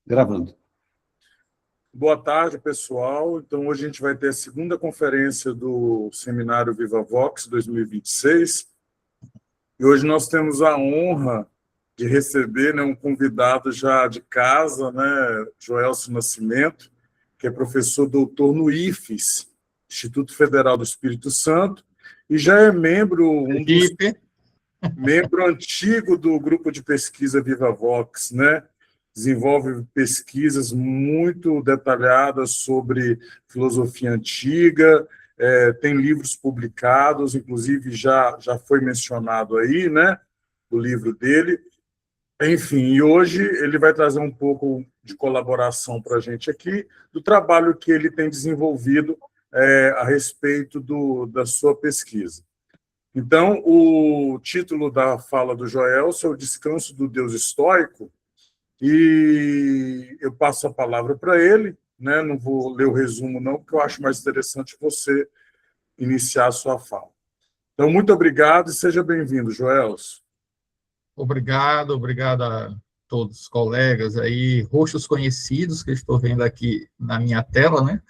Gravando. Boa tarde, pessoal. Então, hoje a gente vai ter a segunda conferência do Seminário Viva Vox 2026. E hoje nós temos a honra de receber, um convidado já de casa, Joelso Nascimento, que é professor doutor no IFES, Instituto Federal do Espírito Santo, e já é membro antigo do grupo de pesquisa Viva Vox, Desenvolve pesquisas muito detalhadas sobre filosofia antiga, tem livros publicados, inclusive já foi mencionado aí, o livro dele. Enfim, e hoje ele vai trazer um pouco de colaboração para a gente aqui, do trabalho que ele tem desenvolvido a respeito da sua pesquisa. Então, o título da fala do Joelso é O Descanso do Deus Estoico, e eu passo a palavra para ele, não vou ler o resumo, não, porque eu acho mais interessante você iniciar a sua fala. Então, muito obrigado e seja bem-vindo, Joelso. Obrigado a todos os colegas aí, rostos conhecidos que eu estou vendo aqui na minha tela,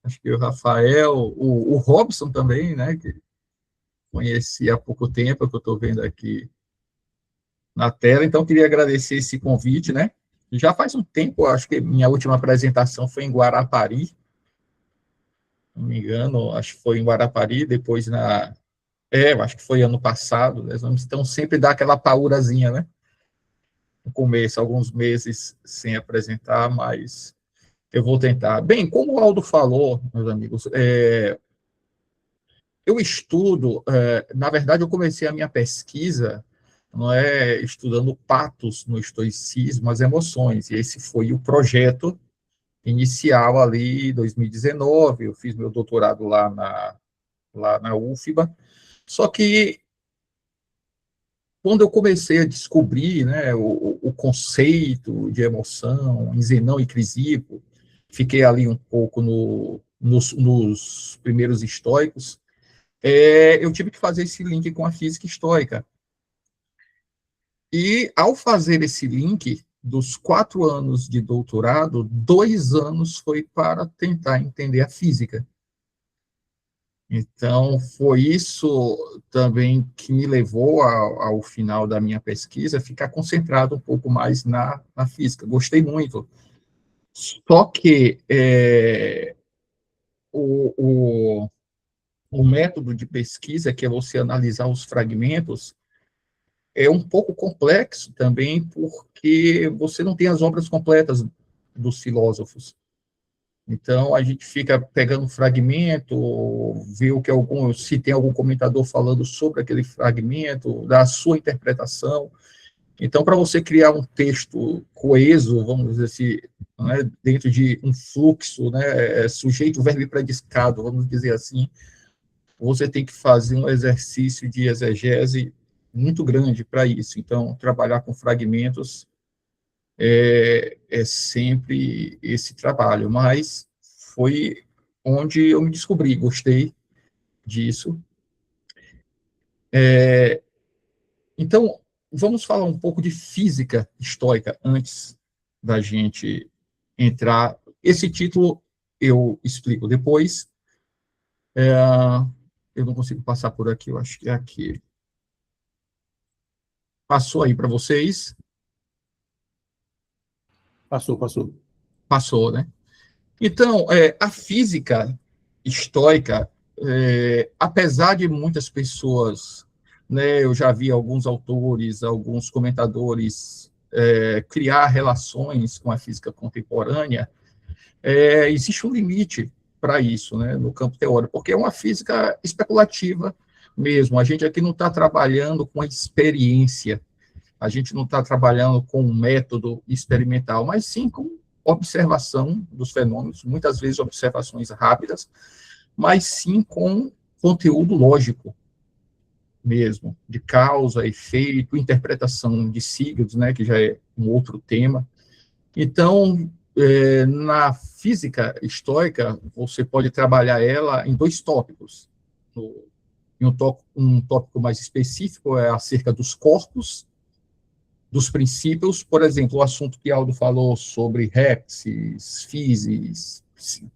Acho que o Rafael, o Robson também, que conheci há pouco tempo, que eu estou vendo aqui na tela. Então, queria agradecer esse convite, Já faz um tempo, acho que minha última apresentação foi em Guarapari, se não me engano, acho que foi em Guarapari, depois acho que foi ano passado, então sempre dá aquela paurazinha, No começo, alguns meses sem apresentar, mas eu vou tentar. Bem, como o Aldo falou, meus amigos, eu estudo, na verdade, eu comecei a minha pesquisa, estudando patos no estoicismo, as emoções, e esse foi o projeto inicial ali, em 2019, eu fiz meu doutorado lá na UFBA, só que quando eu comecei a descobrir o conceito de emoção em Zenão e Crisipo, fiquei ali um pouco nos primeiros estoicos, eu tive que fazer esse link com a física estoica. E, ao fazer esse link, dos 4 anos de doutorado, 2 anos foi para tentar entender a física. Então, foi isso também que me levou ao final da minha pesquisa, ficar concentrado um pouco mais na física. Gostei muito. Só que o método de pesquisa, que é você analisar os fragmentos, é um pouco complexo também, porque você não tem as obras completas dos filósofos. Então, a gente fica pegando fragmento, vê se tem algum comentador falando sobre aquele fragmento, da sua interpretação. Então, para você criar um texto coeso, vamos dizer assim, dentro de um fluxo, sujeito, verbo e predicado, vamos dizer assim, você tem que fazer um exercício de exegese muito grande para isso. Então, trabalhar com fragmentos é sempre esse trabalho, mas foi onde eu me descobri, gostei disso. Então, vamos falar um pouco de física estoica antes da gente entrar. Esse título eu explico depois. Eu não consigo passar por aqui, eu acho que é aqui. Passou aí para vocês? Passou. Passou, Então, a física estoica, apesar de muitas pessoas, eu já vi alguns autores, alguns comentadores criar relações com a física contemporânea, existe um limite para isso, no campo teórico, porque é uma física especulativa mesmo. A gente aqui não está trabalhando com a experiência, a gente não está trabalhando com um método experimental, mas sim com observação dos fenômenos, muitas vezes observações rápidas, mas sim com conteúdo lógico mesmo, de causa, efeito, interpretação de signos, que já é um outro tema. Então, na física estoica, você pode trabalhar ela em 2 tópicos. Um tópico mais específico é acerca dos corpos, dos princípios, por exemplo, o assunto que Aldo falou sobre Hexis, Physis,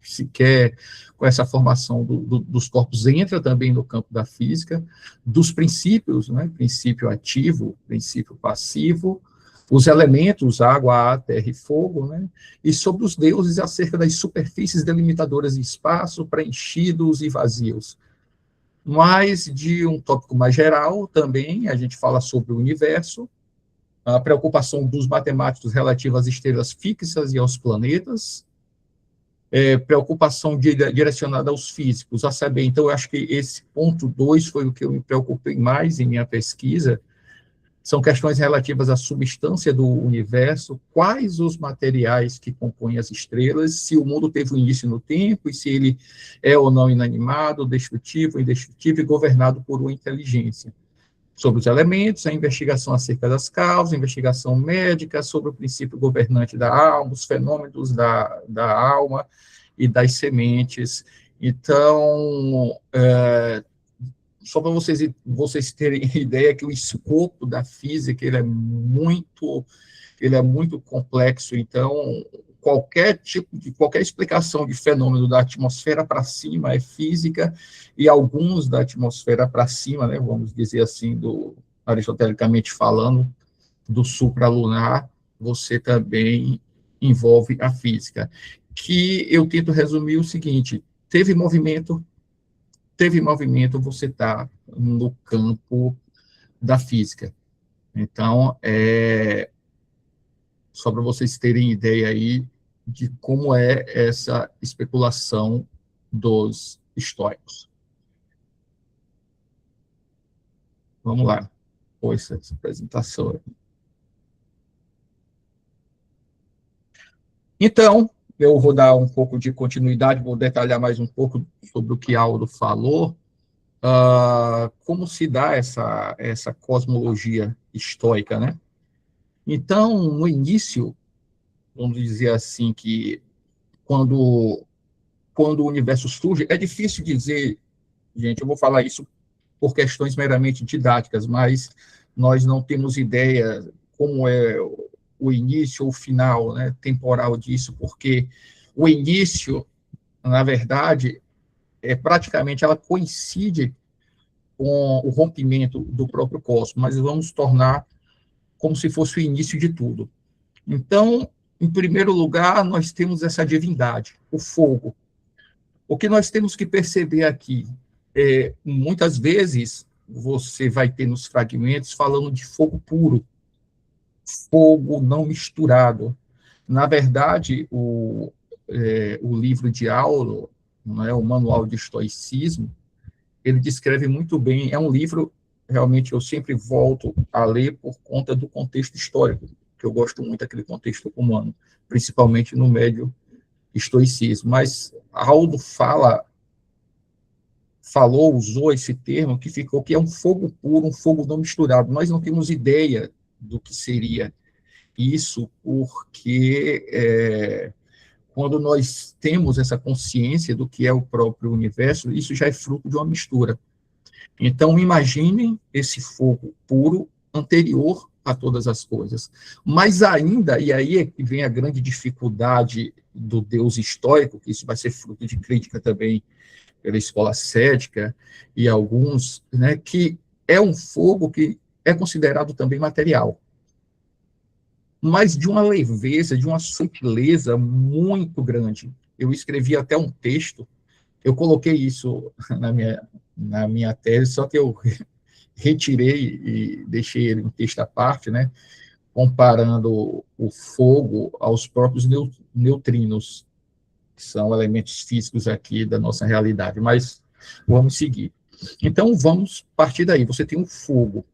Psique, com essa formação dos corpos, entra também no campo da física, dos princípios, né, princípio ativo, princípio passivo, os elementos, água, ar, terra e fogo, né, e sobre os deuses acerca das superfícies delimitadoras de espaço, preenchidos e vazios. Mas, de um tópico mais geral, também, a gente fala sobre o universo, a preocupação dos matemáticos relativa às estrelas fixas e aos planetas, preocupação direcionada aos físicos, a saber, então, eu acho que esse ponto 2 foi o que eu me preocupei mais em minha pesquisa, são questões relativas à substância do universo, quais os materiais que compõem as estrelas, se o mundo teve um início no tempo, e se ele é ou não inanimado, destrutivo, indestrutível e governado por uma inteligência. Sobre os elementos, a investigação acerca das causas, a investigação médica, sobre o princípio governante da alma, os fenômenos da alma e das sementes. Então, só para vocês terem ideia que o escopo da física ele é muito complexo, então qualquer explicação de fenômeno da atmosfera para cima é física, e alguns da atmosfera para cima, né, vamos dizer assim, aristotelicamente falando, do supralunar, você também envolve a física. Que eu tento resumir o seguinte: teve movimento, você está no campo da física. Então, só para vocês terem ideia aí de como é essa especulação dos estoicos. Vamos lá. Pois essa apresentação aqui. Então, eu vou dar um pouco de continuidade, vou detalhar mais um pouco sobre o que Aldo falou, como se dá essa cosmologia estoica, né? Então, no início, vamos dizer assim, que quando o universo surge, é difícil dizer, gente, eu vou falar isso por questões meramente didáticas, mas nós não temos ideia como é o início ou o final, né, temporal disso, porque o início, na verdade, praticamente ela coincide com o rompimento do próprio cosmos, mas vamos tornar como se fosse o início de tudo. Então, em primeiro lugar, nós temos essa divindade, o fogo. O que nós temos que perceber aqui muitas vezes você vai ter nos fragmentos falando de fogo puro, fogo não misturado. Na verdade, o livro de Aulo, né, o Manual de Estoicismo, ele descreve muito bem, é um livro, realmente, eu sempre volto a ler por conta do contexto histórico, que eu gosto muito daquele contexto humano, principalmente no médio estoicismo, mas Aldo usou esse termo que ficou que é um fogo puro, um fogo não misturado. Nós não temos ideia do que seria isso, porque quando nós temos essa consciência do que é o próprio universo, isso já é fruto de uma mistura. Então, imaginem esse fogo puro anterior a todas as coisas. Mas ainda, e aí é que vem a grande dificuldade do Deus estoico, que isso vai ser fruto de crítica também pela escola cética e alguns, né, que é um fogo que é considerado também material, mas de uma leveza, de uma sutileza muito grande. Eu escrevi até um texto, eu coloquei isso na minha tese, só que eu retirei e deixei ele um texto à parte, né, comparando o fogo aos próprios neutrinos, que são elementos físicos aqui da nossa realidade, mas vamos seguir. Então, vamos partir daí. Você tem um fogo,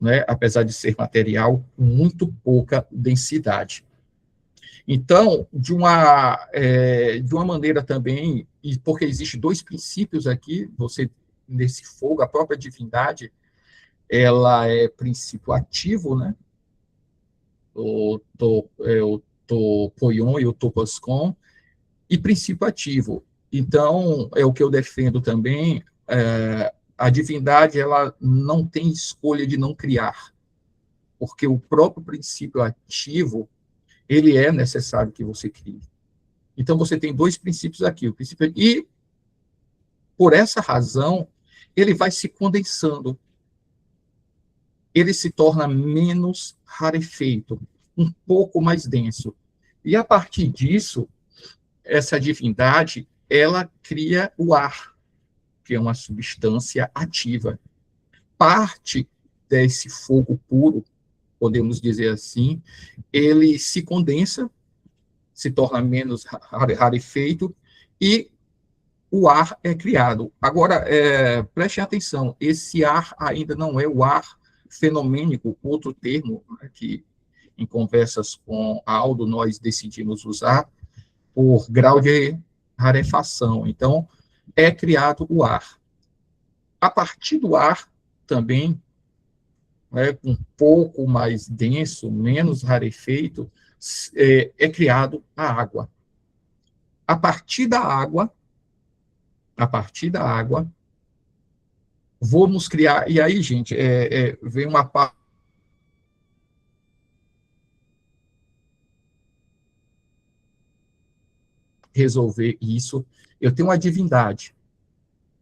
né, apesar de ser material, com muito pouca densidade. Então, de uma maneira também, e porque existem dois princípios aqui, nesse fogo, a própria divindade, ela é princípio ativo, né, o topoion e o topascon, e princípio ativo. Então, é o que eu defendo também, a divindade ela não tem escolha de não criar, porque o próprio princípio ativo, ele é necessário que você crie. Então, você tem dois princípios aqui, o princípio, e, por essa razão, ele vai se condensando, ele se torna menos rarefeito, um pouco mais denso. E, a partir disso, essa divindade, ela cria o ar, que é uma substância ativa. Parte desse fogo puro, podemos dizer assim, ele se condensa, se torna menos rarefeito, e o ar é criado. Agora, prestem atenção, esse ar ainda não é o ar fenomênico, outro termo, né, que em conversas com Aldo nós decidimos usar, por grau de rarefação. Então, é criado o ar. A partir do ar, também, né, um pouco mais denso, menos rarefeito, é criado a água. A partir da água, vamos criar, e aí, gente, vem uma parte resolver isso. Eu tenho uma divindade,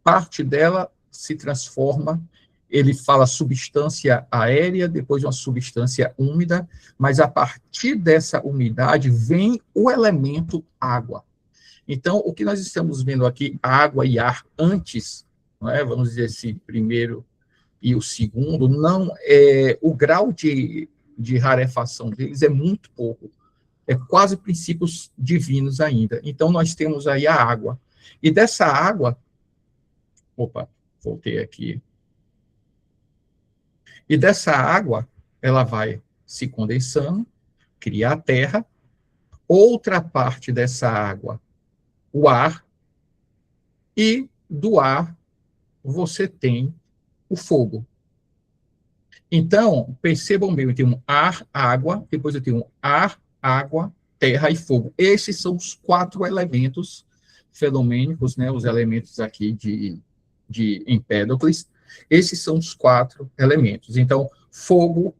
parte dela se transforma, ele fala substância aérea, depois uma substância úmida, mas a partir dessa umidade vem o elemento água. Então, o que nós estamos vendo aqui, água e ar antes, não é? Vamos dizer assim, primeiro e o segundo, não é, o grau de rarefação deles é muito pouco, é quase princípios divinos ainda. Então, nós temos aí a água. E dessa água, opa, voltei aqui. E dessa água, ela vai se condensando, cria a terra, outra parte dessa água, o ar, e do ar você tem o fogo. Então, percebam bem, eu tenho um ar, água, depois eu tenho um ar, água, terra e fogo. Esses são os 4 elementos fenomênicos, né, os elementos aqui de Empédocles. Esses são os 4 elementos. Então, fogo,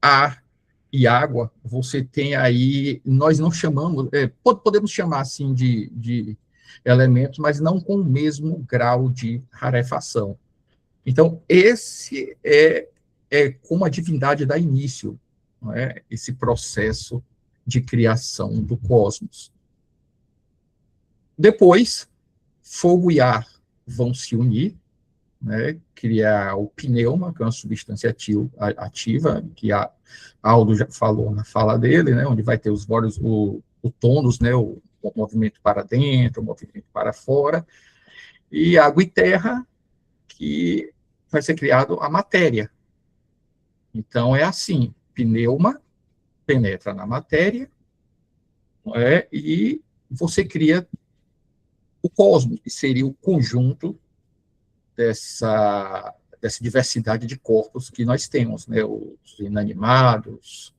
ar e água, você tem aí, nós não chamamos, podemos chamar assim de elementos, mas não com o mesmo grau de rarefação. Então, esse é como a divindade dá início, não é? Esse processo de criação do cosmos. Depois, fogo e ar vão se unir, né, criar o pneuma, que é uma substância ativa, que a Aldo já falou na fala dele, né, onde vai ter os vários, o tônus, né, o movimento para dentro, o movimento para fora, e água e terra, que vai ser criado a matéria. Então, é assim, pneuma penetra na matéria, e você cria o cosmos, que seria o conjunto dessa diversidade de corpos que nós temos, né? Os inanimados,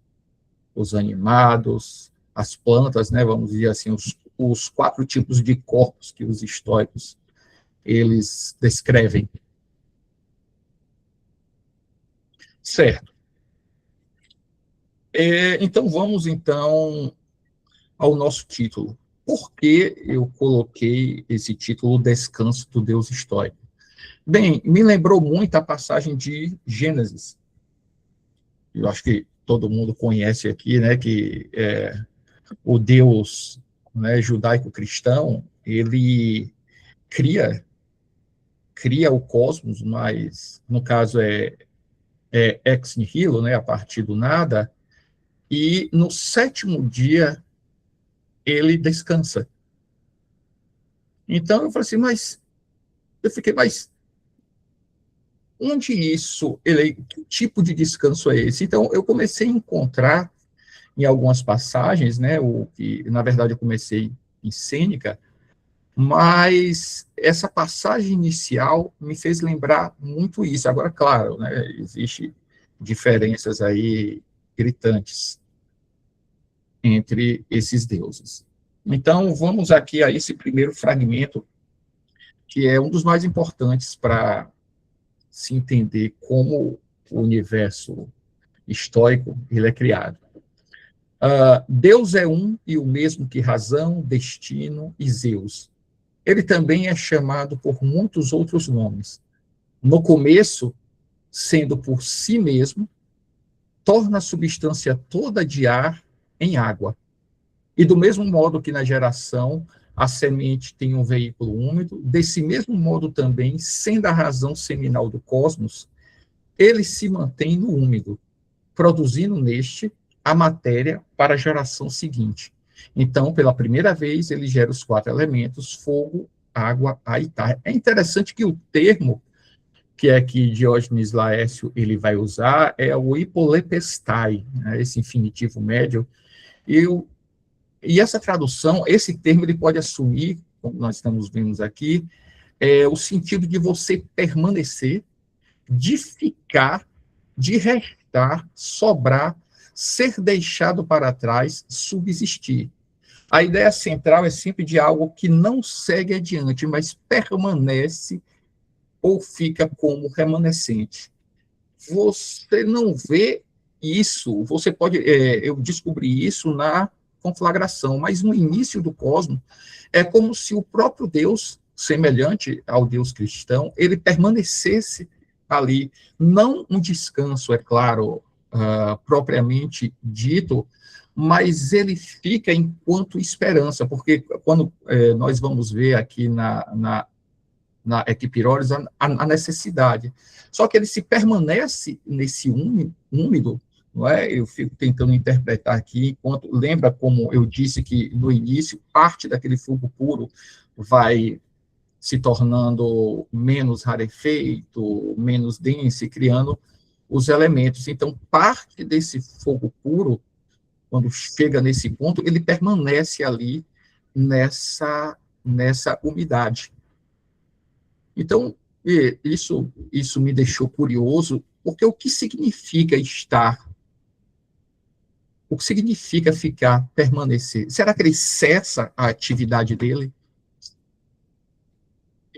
os animados, as plantas, né? Vamos dizer assim, os 4 tipos de corpos que os estoicos eles descrevem. Certo. Então, vamos, então, ao nosso título. Por que eu coloquei esse título, Descanso do Deus Estoico? Bem, me lembrou muito a passagem de Gênesis. Eu acho que todo mundo conhece aqui, né, que o Deus, né, judaico-cristão, ele cria o cosmos, mas, no caso, ex nihilo, né, a partir do nada, e no 7º dia ele descansa. Então, eu falei assim, mas onde isso, que tipo de descanso é esse? Então, eu comecei a encontrar em algumas passagens, né, que, na verdade, eu comecei em Sêneca, mas essa passagem inicial me fez lembrar muito isso. Agora, claro, né, existe diferenças aí gritantes entre esses deuses. Então, vamos aqui a esse primeiro fragmento, que é um dos mais importantes para se entender como o universo estoico, ele é criado. Deus é um e o mesmo que razão, destino e Zeus. Ele também é chamado por muitos outros nomes. No começo, sendo por si mesmo, torna a substância toda de ar em água. E do mesmo modo que na geração a semente tem um veículo úmido, desse mesmo modo também, sendo a razão seminal do cosmos, ele se mantém no úmido, produzindo neste a matéria para a geração seguinte. Então, pela primeira vez, ele gera os 4 elementos: fogo, água, ar e terra. É interessante que o termo que é que Diógenes Laércio ele vai usar é o hipolepestai, né, esse infinitivo médio, e essa tradução, esse termo, ele pode assumir, como nós estamos vendo aqui, o sentido de você permanecer, de ficar, de restar, sobrar, ser deixado para trás, subsistir. A ideia central é sempre de algo que não segue adiante, mas permanece ou fica como remanescente. Você não vê isso, você pode, eu descobri isso na conflagração, mas no início do cosmos, é como se o próprio Deus, semelhante ao Deus cristão, ele permanecesse ali, não um descanso, é claro, propriamente dito, mas ele fica enquanto esperança, porque quando nós vamos ver aqui na Equipirores a necessidade. Só que ele se permanece nesse úmido, não é? Eu fico tentando interpretar aqui, enquanto lembra como eu disse que no início parte daquele fogo puro vai se tornando menos rarefeito, menos denso, e criando os elementos. Então, parte desse fogo puro, quando chega nesse ponto, ele permanece ali nessa umidade. Então, isso me deixou curioso, porque o que significa estar? O que significa ficar, permanecer? Será que ele cessa a atividade dele?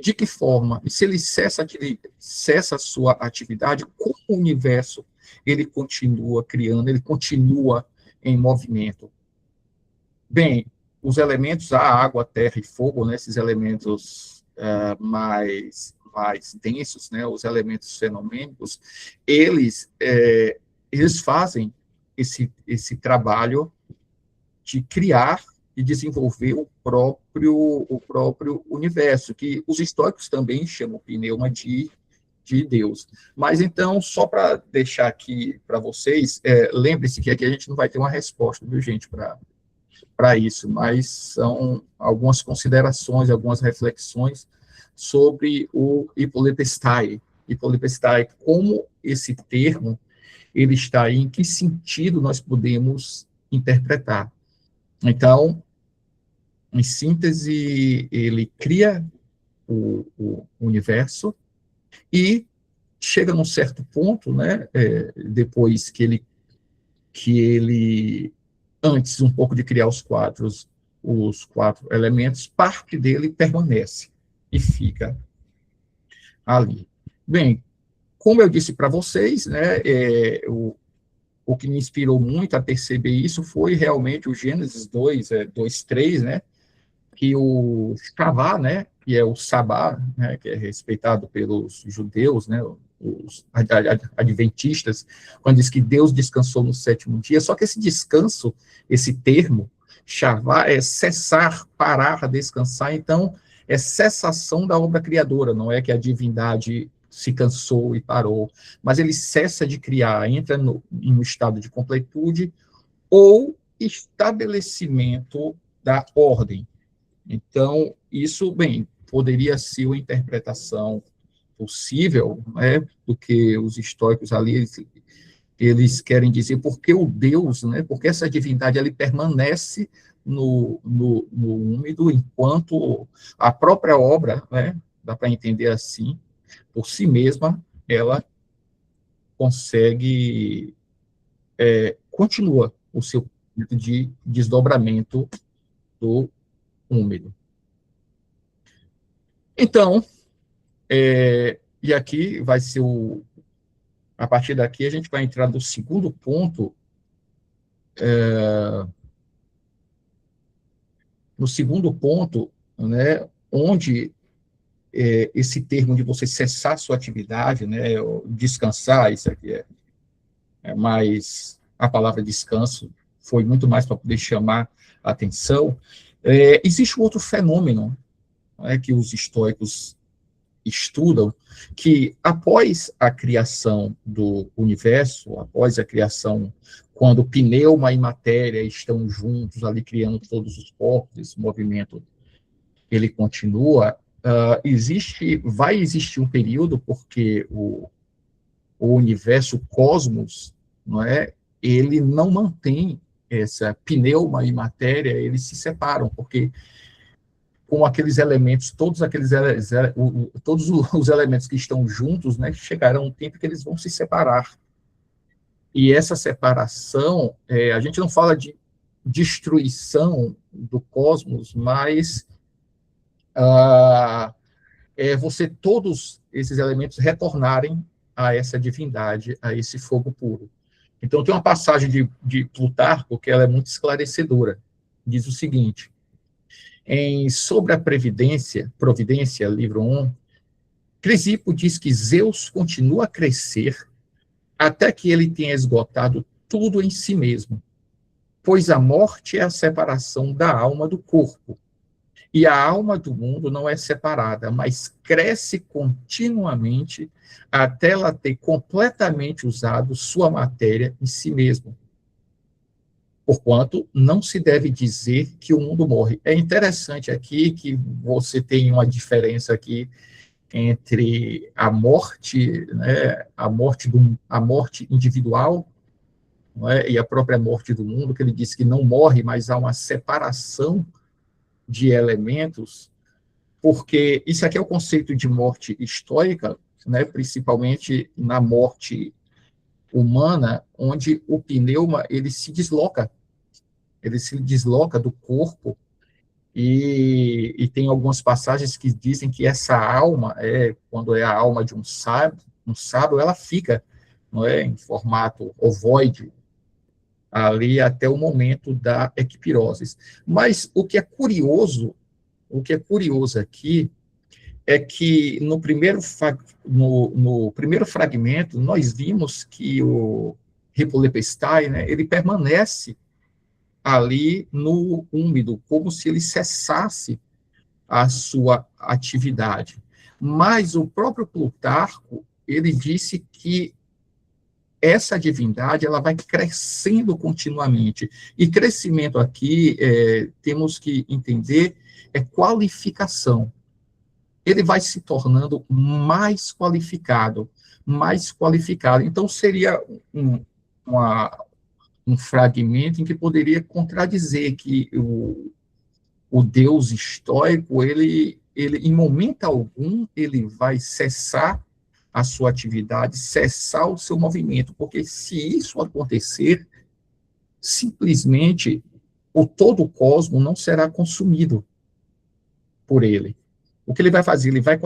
De que forma? E se ele cessa a sua atividade, como o universo ele continua criando, ele continua em movimento? Bem, os elementos, a água, a terra e fogo, né, esses elementos mais densos, né, os elementos fenomênicos, eles fazem esse trabalho de criar e desenvolver o próprio universo, que os estoicos também chamam pneuma de Deus. Mas então, só para deixar aqui para vocês, lembre-se que aqui a gente não vai ter uma resposta, viu, gente, para isso, mas são algumas considerações, algumas reflexões sobre o hipolepestai. Hipolepestai, como esse termo ele está aí, em que sentido nós podemos interpretar. Então, em síntese, ele cria o universo e chega num certo ponto, né, depois que ele antes um pouco de criar os quatro elementos, parte dele permanece e fica ali. Bem, como eu disse para vocês, né, o que me inspirou muito a perceber isso foi realmente o Gênesis 2:3, né, que o Shavá, né, que é o Sabá, né, que é respeitado pelos judeus, né, os adventistas, quando diz que Deus descansou no 7º dia, só que esse descanso, esse termo, Shavá, é cessar, parar, descansar, então é cessação da obra criadora, não é que a divindade se cansou e parou, mas ele cessa de criar, entra em um estado de completude ou estabelecimento da ordem. Então, isso, bem, poderia ser uma interpretação possível, né, do que os estoicos ali, eles querem dizer, porque o Deus, né, porque essa divindade, ele permanece no úmido, enquanto a própria obra, né, dá para entender assim, por si mesma, ela consegue, continua o seu de desdobramento do úmido. Então, e aqui vai ser a partir daqui, a gente vai entrar no segundo ponto, né, onde esse termo de você cessar sua atividade, né, ou descansar, isso aqui é mais, a palavra descanso foi muito mais para poder chamar a atenção. Existe um outro fenômeno, né, que os estoicos estudam, que após a criação do universo, após a criação, quando pneuma e matéria estão juntos ali criando todos os corpos, esse movimento ele continua, vai existir um período, porque o universo, o cosmos, não é? Ele não mantém essa pneuma e matéria, eles se separam, porque com aqueles elementos, todos os elementos que estão juntos, né, chegará um tempo que eles vão se separar. E essa separação, a gente não fala de destruição do cosmos, mas todos esses elementos retornarem a essa divindade, a esse fogo puro. Então, tem uma passagem de Plutarco que ela é muito esclarecedora. Diz o seguinte: sobre a Providência, livro 1, Crisipo diz que Zeus continua a crescer até que ele tenha esgotado tudo em si mesmo, pois a morte é a separação da alma do corpo, e a alma do mundo não é separada, mas cresce continuamente até ela ter completamente usado sua matéria em si mesmo. Porquanto, não se deve dizer que o mundo morre. É interessante aqui que você tem uma diferença aqui entre a morte, né, a morte individual, não é, e a própria morte do mundo, que ele diz que não morre, mas há uma separação de elementos, porque isso aqui é o conceito de morte estoica, né, principalmente na morte humana, onde o pneuma ele se desloca do corpo, e tem algumas passagens que dizem que essa alma, quando é a alma de um sábio, ela fica, não é, em formato ovoide, ali até o momento da equipirose. Mas o que é curioso aqui é que no primeiro fragmento nós vimos que o Hipolepestai, né, ele permanece ali no úmido, como se ele cessasse a sua atividade. Mas o próprio Plutarco, ele disse que essa divindade ela vai crescendo continuamente. E crescimento aqui, temos que entender, é qualificação. Ele vai se tornando mais qualificado, mais qualificado. Então, seria um fragmento em que poderia contradizer que o Deus estoico, ele, em momento algum, ele vai cessar a sua atividade, cessar o seu movimento, porque se isso acontecer, simplesmente todo o cosmos não será consumido por ele. O que ele vai fazer? Ele vai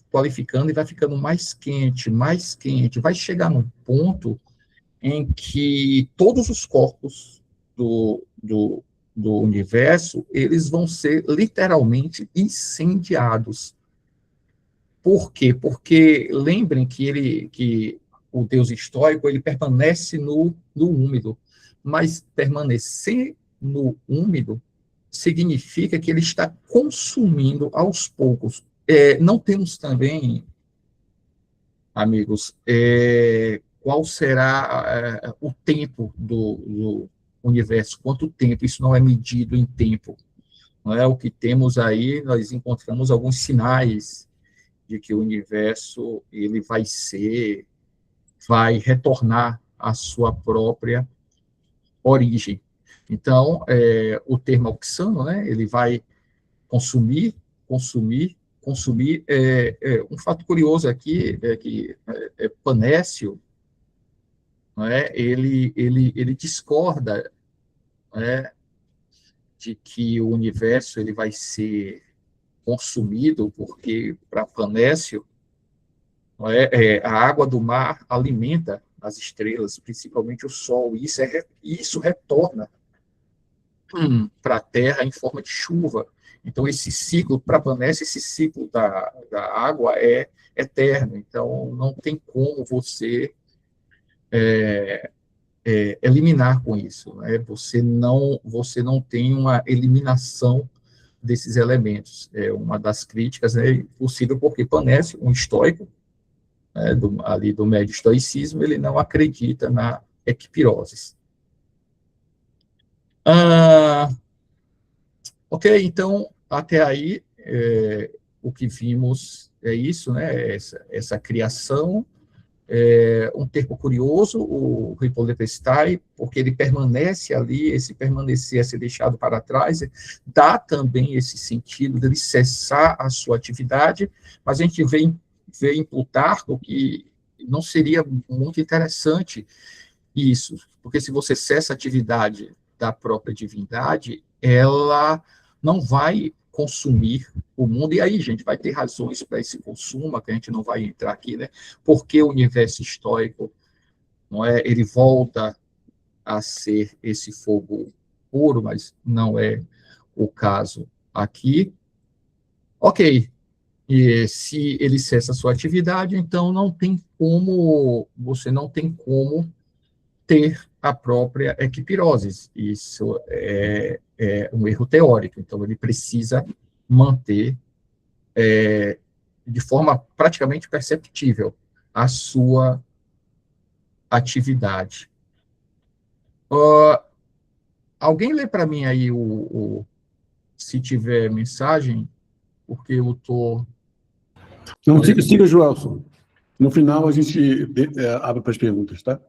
qualificando e vai ficando mais quente, vai chegar num ponto em que todos os corpos do universo, eles vão ser literalmente incendiados. Por quê? Porque lembrem que o Deus estoico, ele permanece no úmido, mas permanecer no úmido significa que ele está consumindo aos poucos. Não temos também, amigos, qual será o tempo do universo, quanto tempo, isso não é medido em tempo. Não é? O que temos aí, nós encontramos alguns sinais de que o universo ele vai retornar à sua própria origem. Então, o termo auxano, né, ele vai consumir. Um fato curioso aqui é que Panécio, não é, ele discorda, né, de que o universo ele vai ser consumido, porque, para Panécio, não é, a água do mar alimenta nas estrelas, principalmente o Sol, e isso retorna para a Terra em forma de chuva. Então, esse ciclo, para a Vanessa, esse ciclo da água é eterno. Então, não tem como você eliminar com isso. Né? Você não tem uma eliminação desses elementos. É uma das críticas, né, possível, porque Panesse, um estoico, né, ali do médio estoicismo, ele não acredita na equipirose. Ok, então, até aí, o que vimos é isso, né, essa criação. Um termo curioso, o Hippolyte Stahl, porque ele permanece ali, esse permanecer a ser deixado para trás, dá também esse sentido dele cessar a sua atividade, mas a gente vê em Plutarco que não seria muito interessante isso, porque se você cessa a atividade da própria divindade, ela não vai consumir o mundo, e aí, gente, vai ter razões para esse consumo, que a gente não vai entrar aqui, né? Porque o universo histórico, não é, ele volta a ser esse fogo puro, mas não é o caso aqui. Ok, e se ele cessa a sua atividade, então você não tem como ter a própria equipirose. Isso é um erro teórico, então ele precisa manter de forma praticamente perceptível a sua atividade. Alguém lê para mim aí se tiver mensagem, porque eu estou... Não, siga, Joelson. No final, a gente abre para as perguntas, tá?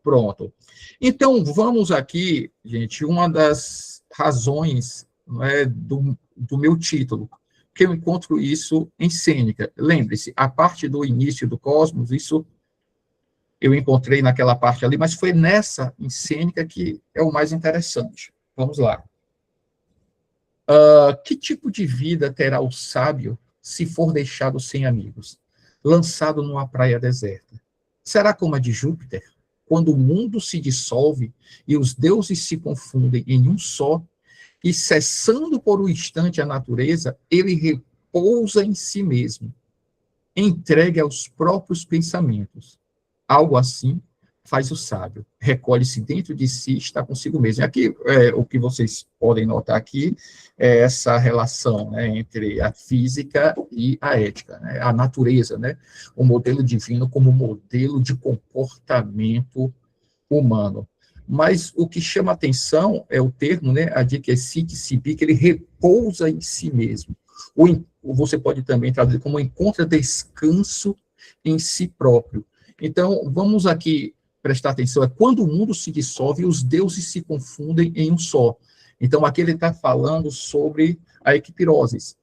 Pronto. Então, vamos aqui, gente, uma das razões, não é, do meu título, que eu encontro isso em Sêneca. Lembre-se, a parte do início do cosmos, isso eu encontrei naquela parte ali, mas foi nessa em Sêneca que é o mais interessante. Vamos lá. Que tipo de vida terá o sábio se for deixado sem amigos, lançado numa praia deserta? Será como a de Júpiter, quando o mundo se dissolve e os deuses se confundem em um só, e cessando por um instante a natureza, ele repousa em si mesmo, entregue aos próprios pensamentos. Algo assim faz o sábio, recolhe-se dentro de si e está consigo mesmo. E aqui, o que vocês podem notar aqui é essa relação, né, entre a física e a ética, né, a natureza, né, o modelo divino como modelo de comportamento humano. Mas o que chama atenção é o termo, né, adikesik sibi, que ele repousa em si mesmo. Ou você pode também traduzir como encontra descanso em si próprio. Então, vamos aqui prestar atenção, é quando o mundo se dissolve e os deuses se confundem em um só. Então, aqui ele está falando sobre a equipirose,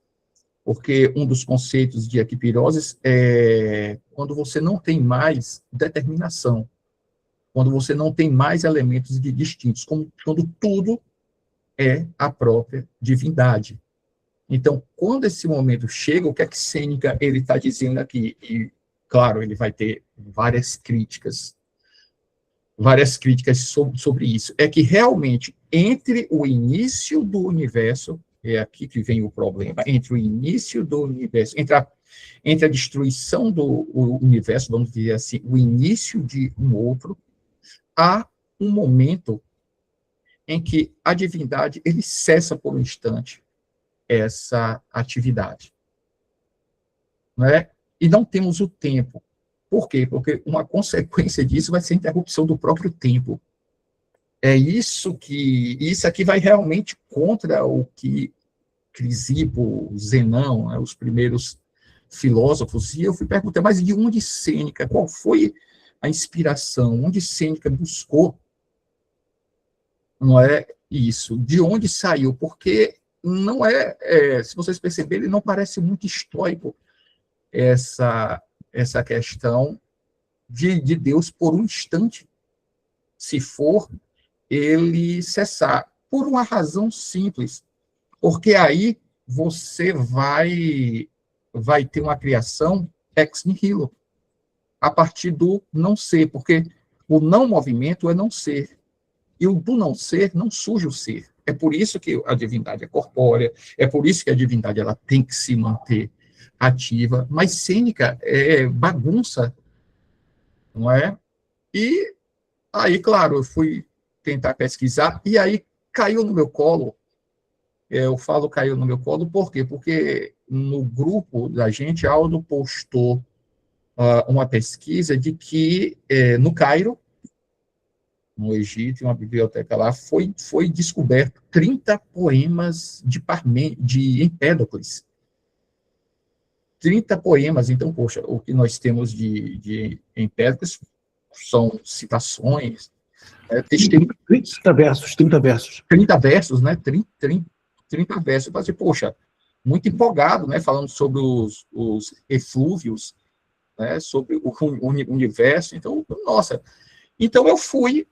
porque um dos conceitos de equipirose é quando você não tem mais determinação, quando você não tem mais elementos distintos, quando tudo é a própria divindade. Então, quando esse momento chega, o que é que Sêneca ele está dizendo aqui? E, claro, ele vai ter várias críticas sobre isso. É que realmente, entre o início do universo, é aqui que vem o problema, entre o início do universo, entre a destruição do universo, vamos dizer assim, o início de um outro, há um momento em que a divindade ele cessa por um instante essa atividade, não é? E não temos o tempo. Por quê? Porque uma consequência disso vai ser a interrupção do próprio tempo. Isso aqui vai realmente contra o que Crisipo, Zenão, né, os primeiros filósofos, e eu fui perguntar, mas de onde Sêneca, qual foi a inspiração, onde Sêneca buscou, não é isso, de onde saiu, porque não se vocês perceberem, não parece muito estoico essa questão de Deus por um instante, se for ele cessar, por uma razão simples, porque aí você vai ter uma criação ex nihilo, a partir do não ser, porque O não movimento é não ser. E o do não ser não surge o ser. É por isso que a divindade é corpórea, é por isso que a divindade ela tem que se manter ativa. Mas cênica é bagunça, não é? E aí, claro, eu fui tentar pesquisar, e aí caiu no meu colo. Eu falo caiu no meu colo, por quê? Porque no grupo da gente, Aldo postou uma pesquisa de que no Cairo, no Egito, em uma biblioteca lá, foi descoberto 30 poemas de Empédocles. 30 poemas, então, poxa, o que nós temos de Empédocles são citações, testemunhos. 30 versos, 30 versos. 30 versos, né? 30 versos. Eu falei, poxa, muito empolgado, né? Falando sobre os eflúvios, né? Sobre o universo. Então, nossa. Então,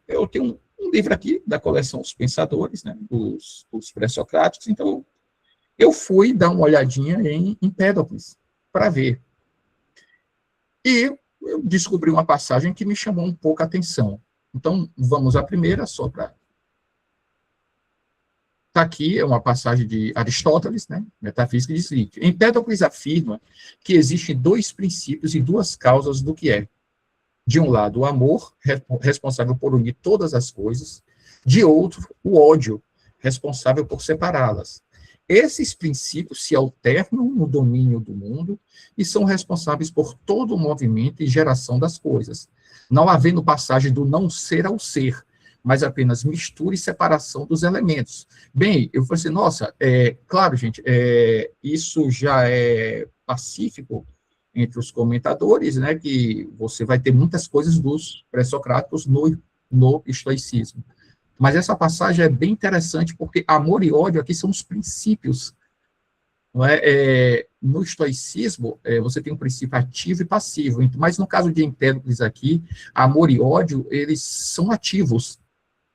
eu tenho um livro aqui da coleção Os Pensadores, né? Os pré-socráticos. Então, eu fui dar uma olhadinha em Empédocles para ver. E eu descobri uma passagem que me chamou um pouco a atenção. Então, vamos à primeira, só para... Está aqui, é uma passagem de Aristóteles, né? Metafísica, diz que Empédocles afirma que existem dois princípios e duas causas do que é. De um lado, o amor, responsável por unir todas as coisas. De outro, o ódio, responsável por separá-las. Esses princípios se alternam no domínio do mundo e são responsáveis por todo o movimento e geração das coisas, não havendo passagem do não ser ao ser, mas apenas mistura e separação dos elementos. Bem, eu falei assim, nossa, claro, gente, isso já é pacífico entre os comentadores, né, que você vai ter muitas coisas dos pré-socráticos no estoicismo. Mas essa passagem é bem interessante, porque amor e ódio aqui são os princípios. Não é? No estoicismo, você tem um princípio ativo e passivo, mas no caso de Empédocles aqui, amor e ódio, eles são ativos.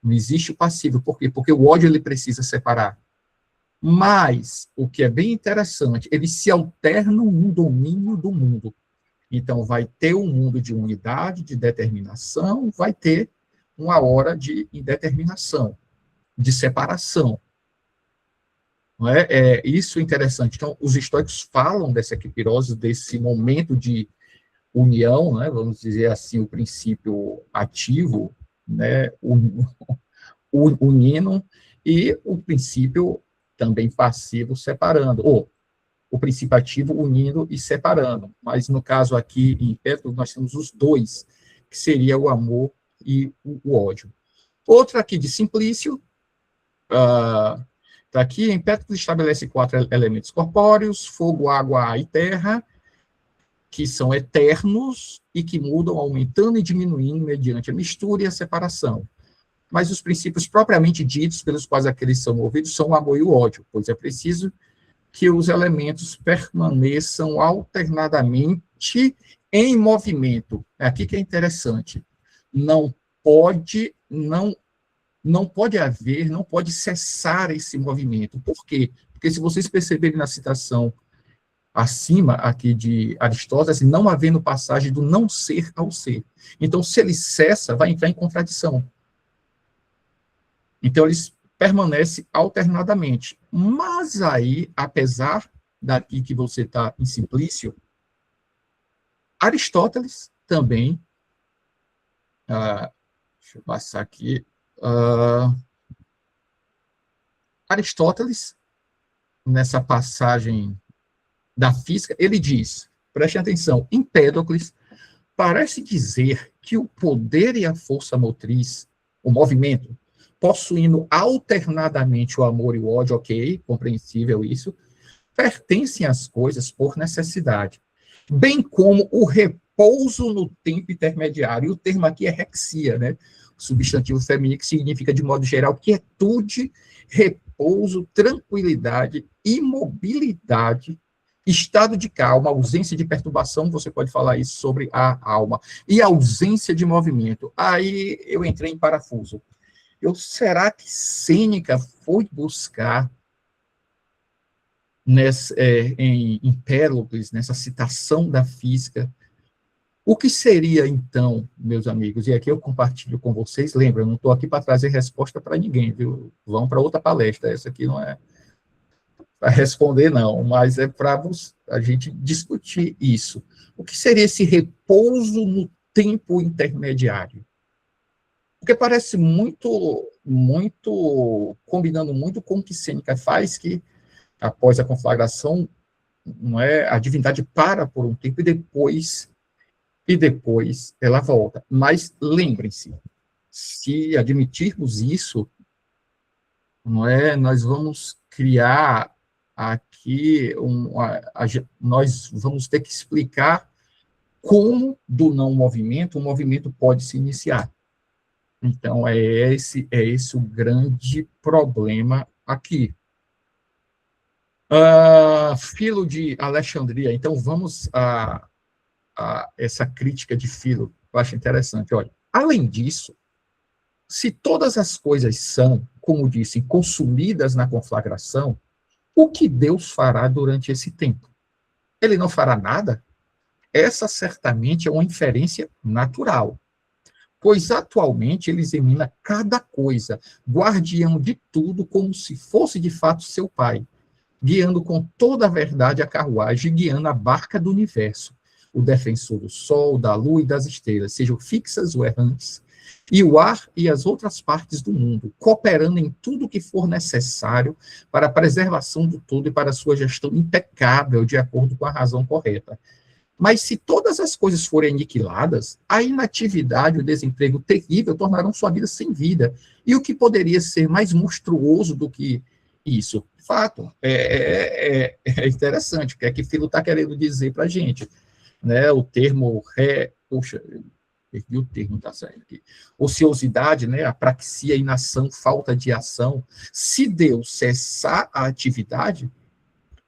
Não existe o passivo. Por quê? Porque o ódio ele precisa separar. Mas, o que é bem interessante, eles se alternam no domínio do mundo. Então, vai ter um mundo de unidade, de determinação, vai ter uma hora de indeterminação, de separação. Não é? Isso é interessante. Então, os estoicos falam dessa equipirose, desse momento de união, né? Vamos dizer assim, o princípio ativo, né? Unindo, e o princípio também passivo separando, ou o princípio ativo unindo e separando. Mas, no caso aqui, em Empédocles, nós temos os dois, que seria o amor e o ódio. Outra aqui de Simplício, está aqui, Empédocles estabelece 4 elementos corpóreos, fogo, água, ar e terra, que são eternos e que mudam, aumentando e diminuindo mediante a mistura e a separação. Mas os princípios propriamente ditos, pelos quais aqueles são movidos, são o amor e o ódio, pois é preciso que os elementos permaneçam alternadamente em movimento. É aqui que é interessante. Não pode haver, não pode cessar esse movimento. Por quê? Porque se vocês perceberem na citação acima aqui de Aristóteles, não havendo passagem do não ser ao ser. Então, se ele cessa, vai entrar em contradição. Então, eles permanecem alternadamente. Mas aí, apesar daqui que você está em Simplício, Aristóteles também, deixa eu passar aqui, Aristóteles, nessa passagem da física, ele diz, preste atenção, Empédocles parece dizer que o poder e a força motriz, o movimento, possuindo alternadamente o amor e o ódio, ok, compreensível isso, pertencem às coisas por necessidade, bem como o repouso no tempo intermediário. E o termo aqui é rexia, né? O substantivo feminino que significa, de modo geral, quietude, repouso, tranquilidade, imobilidade, estado de calma, ausência de perturbação, você pode falar isso sobre a alma, e ausência de movimento. Aí eu entrei em parafuso. Será que Sêneca foi buscar em Empédocles, nessa citação da física, O que seria, então, meus amigos, e aqui eu compartilho com vocês, lembra, eu não estou aqui para trazer resposta para ninguém, viu? Vão para outra palestra, essa aqui não é para responder, não, mas é para a gente discutir isso. O que seria esse repouso no tempo intermediário? Porque parece combinando muito com o que Sêneca faz, que após a conflagração, não é, a divindade para por um tempo e depois ela volta. Mas lembrem-se, se admitirmos isso, não é, nós vamos criar aqui nós vamos ter que explicar como do não movimento o movimento pode se iniciar. Então é esse o grande problema aqui. Filo de Alexandria. Então vamos a essa crítica de Filo, eu acho interessante. Olha, além disso, se todas as coisas são, como disse, consumidas na conflagração, o que Deus fará durante esse tempo? Ele não fará nada? Essa certamente é uma inferência natural, pois atualmente ele examina cada coisa, guardião de tudo, como se fosse de fato seu pai, guiando com toda a verdade a carruagem, guiando a barca do universo, o defensor do sol, da lua e das estrelas, sejam fixas ou errantes, e o ar e as outras partes do mundo, cooperando em tudo que for necessário para a preservação do todo e para a sua gestão impecável, de acordo com a razão correta. Mas se todas as coisas forem aniquiladas, a inatividade e o desemprego terrível tornarão sua vida sem vida. E o que poderia ser mais monstruoso do que isso? Fato, é interessante, o que é que Filo está querendo dizer para a gente, né? O termo puxa, perdi o termo, está saindo aqui. Ociosidade, né? Apraxia, inação, falta de ação. Se Deus cessar a atividade,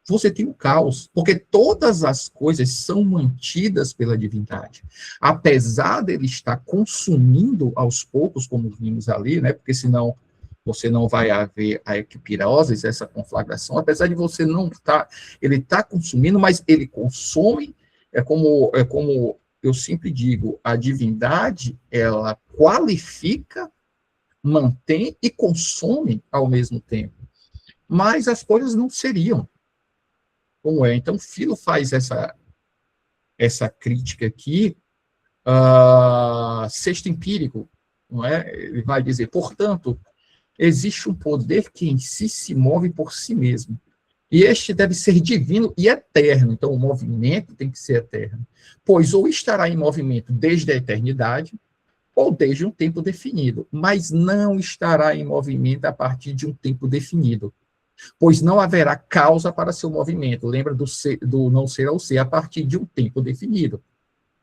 você tem o caos, porque todas as coisas são mantidas pela divindade. Apesar dele estar consumindo aos poucos, como vimos ali, né? Porque senão você não vai haver a equipirose, essa conflagração, apesar de você não estar, ele está consumindo, mas ele consome, é como eu sempre digo, a divindade, ela qualifica, mantém e consome ao mesmo tempo. Mas as coisas não seriam como é. Então, Filo faz essa crítica aqui, sexto empírico, não é? Ele vai dizer, portanto, existe um poder que em si se move por si mesmo, e este deve ser divino e eterno. Então, o movimento tem que ser eterno, pois ou estará em movimento desde a eternidade, ou desde um tempo definido, mas não estará em movimento a partir de um tempo definido, pois não haverá causa para seu movimento. Lembra do não ser ao ser a partir de um tempo definido.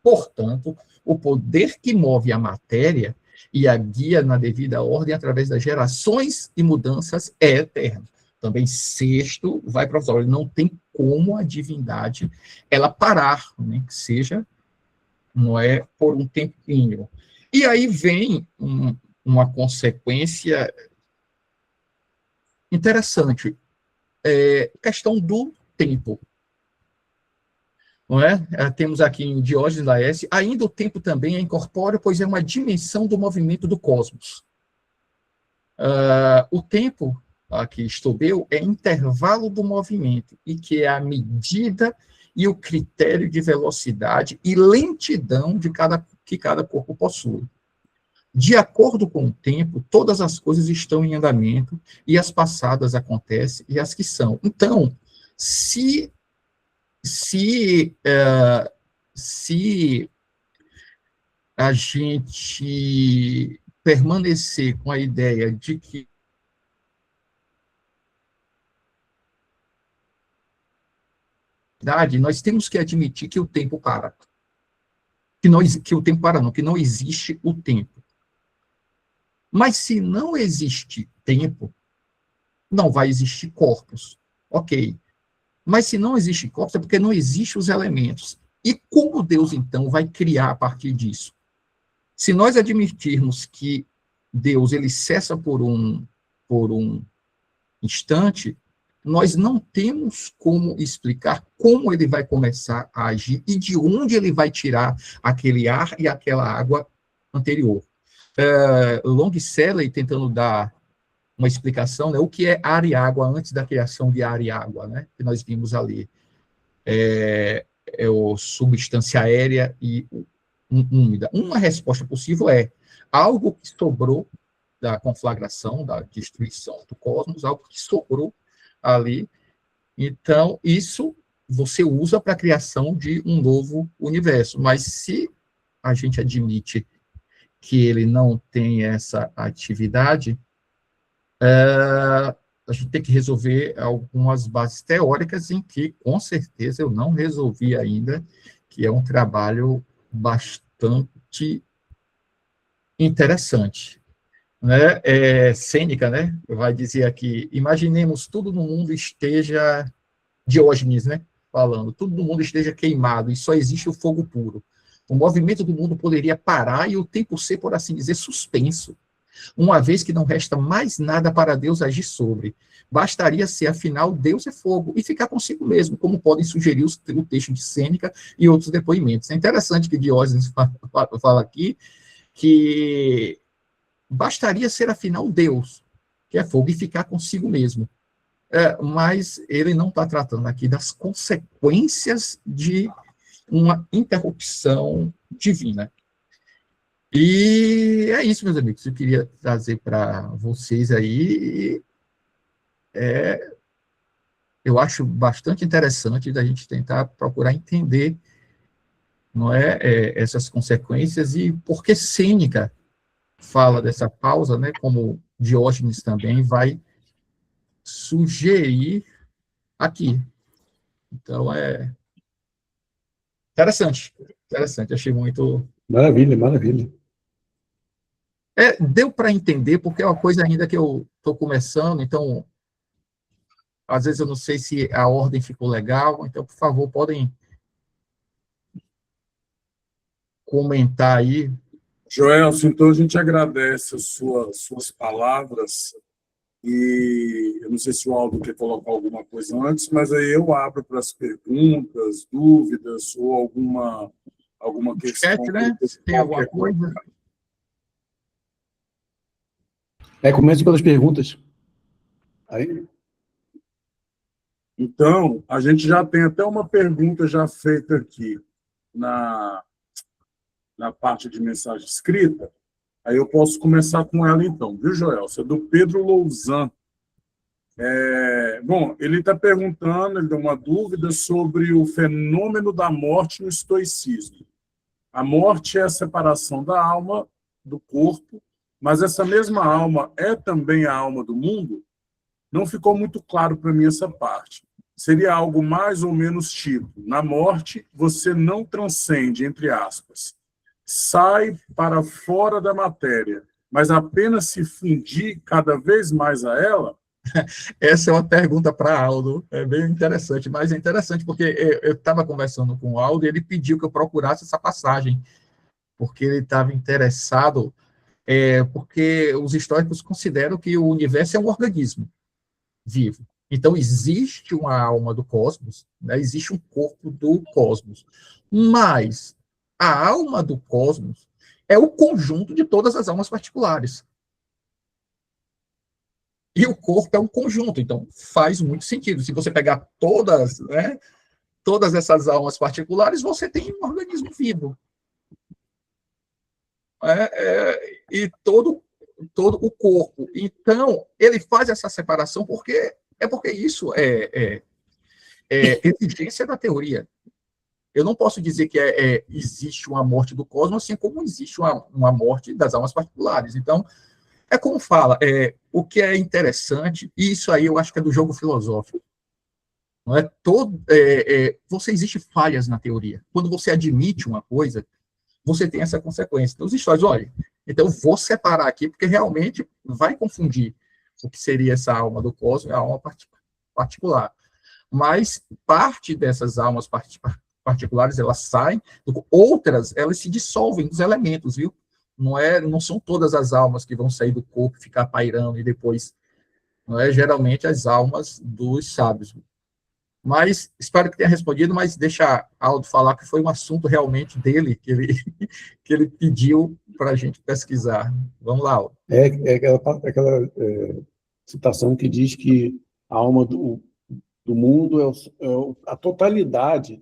Portanto, o poder que move a matéria e a guia na devida ordem através das gerações e mudanças é eterno. Também sexto vai para os olhos. Não tem como a divindade ela parar, né? Que seja, não é por um tempinho. E aí vem uma consequência interessante, questão do tempo. Não é? Temos aqui em Diógenes Laércio, ainda o tempo também é incorpóreo, pois é uma dimensão do movimento do cosmos. O tempo, aqui Estobel, é intervalo do movimento, e que é a medida e o critério de velocidade e lentidão que cada corpo possui. De acordo com o tempo, todas as coisas estão em andamento, e as passadas acontecem, e as que são. Então, se a gente permanecer com a ideia de que nós temos que admitir que o tempo para. Que o tempo para, não, que não existe o tempo. Mas se não existe tempo, não vai existir corpos. Ok. Mas se não existe corpos, é porque não existem os elementos. E como Deus, então, vai criar a partir disso? Se nós admitirmos que Deus ele cessa por um instante, nós não temos como explicar como ele vai começar a agir e de onde ele vai tirar aquele ar e aquela água anterior. Longcelli tentando dar uma explicação, né, o que é ar e água antes da criação de ar e água, né, que nós vimos ali. É o substância aérea e úmida. Uma resposta possível é algo que sobrou da conflagração, da destruição do cosmos, algo que sobrou ali. Então, isso você usa para a criação de um novo universo. Mas se a gente admite que ele não tem essa atividade, a gente tem que resolver algumas bases teóricas em que, com certeza, eu não resolvi ainda, que é um trabalho bastante interessante. Né? Sêneca, né, vai dizer aqui, imaginemos tudo no mundo esteja, Diógenes, né, falando, tudo no mundo esteja queimado e só existe o fogo puro. O movimento do mundo poderia parar e o tempo ser, por assim dizer, suspenso, uma vez que não resta mais nada para Deus agir sobre. Bastaria ser, afinal, Deus é fogo, e ficar consigo mesmo, como podem sugerir o texto de Sêneca e outros depoimentos. É interessante que Diógenes fala aqui que bastaria ser, afinal, Deus, que é fogo, e ficar consigo mesmo. Mas ele não está tratando aqui das consequências de uma interrupção divina. E é isso, meus amigos, eu queria trazer para vocês aí. Eu acho bastante interessante da gente tentar procurar entender, não essas consequências e por que Sêneca fala dessa pausa, né, como Diógenes também vai sugerir aqui. Então, interessante, achei muito... Maravilha, maravilha. Deu para entender, porque é uma coisa ainda que eu estou começando, então, às vezes eu não sei se a ordem ficou legal, então, por favor, podem comentar aí. Joelson, então a gente agradece as suas palavras, e eu não sei se o Aldo quer colocar alguma coisa antes, mas aí eu abro para as perguntas, dúvidas ou alguma questão. Chat, né? Tem alguma coisa? Comece pelas perguntas. Aí. Então, a gente já tem até uma pergunta já feita aqui na parte de mensagem escrita. Aí eu posso começar com ela então, viu, Joelson? É do Pedro Louzan. Bom, ele está perguntando, ele deu uma dúvida sobre o fenômeno da morte no estoicismo. A morte é a separação da alma do corpo, mas essa mesma alma é também a alma do mundo? Não ficou muito claro para mim essa parte. Seria algo mais ou menos tipo, na morte você não transcende, entre aspas, sai para fora da matéria, mas apenas se fundir cada vez mais a ela? Essa é uma pergunta para Aldo, é bem interessante, mas é interessante porque eu estava conversando com o Aldo e ele pediu que eu procurasse essa passagem, porque ele estava interessado, porque os históricos consideram que o universo é um organismo vivo. Então, existe uma alma do cosmos, né? Existe um corpo do cosmos, mas a alma do cosmos é o conjunto de todas as almas particulares. E o corpo é um conjunto, então faz muito sentido. Se você pegar todas, né, todas essas almas particulares, você tem um organismo vivo. E todo o corpo. Então, ele faz essa separação porque isso é exigência da teoria. Eu não posso dizer que existe uma morte do cosmos, assim como existe uma morte das almas particulares. Então, é como fala, o que é interessante, e isso aí eu acho que é do jogo filosófico. Não é você existe falhas na teoria. Quando você admite uma coisa, você tem essa consequência. Então, os histórios, olha, então eu vou separar aqui, porque realmente vai confundir o que seria essa alma do cosmos e a alma particular. Mas parte dessas almas particulares, elas saem, outras, elas se dissolvem dos elementos, viu? Não são todas as almas que vão sair do corpo, ficar pairando e depois não é? Geralmente as almas dos sábios. Mas espero que tenha respondido, mas deixa Aldo falar que foi um assunto realmente dele, que ele pediu para a gente pesquisar. Vamos lá, Aldo. É aquela citação que diz que a alma do mundo a totalidade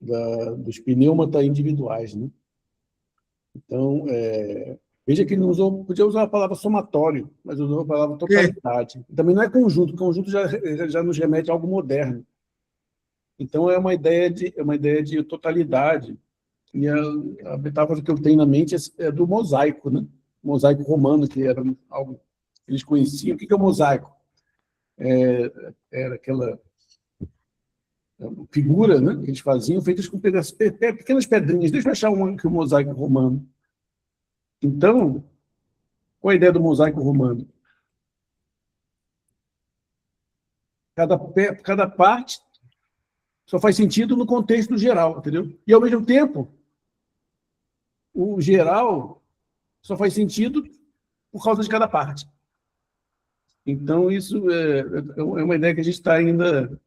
dos pneumata individuais, né? Então, veja que ele podia usar a palavra somatório, mas usou a palavra totalidade. Também não é conjunto, conjunto já nos remete a algo moderno. Então, é uma ideia de totalidade. E a metáfora que eu tenho na mente é do mosaico, né? O mosaico romano, que era algo que eles conheciam. O que é o mosaico? Era aquela figura, né, que eles faziam, feitas com pequenas pedrinhas. Deixa eu achar que o mosaico romano. Então, qual a ideia do mosaico romano? Cada parte só faz sentido no contexto geral, entendeu? E, ao mesmo tempo, o geral só faz sentido por causa de cada parte. Então, isso é uma ideia que a gente está ainda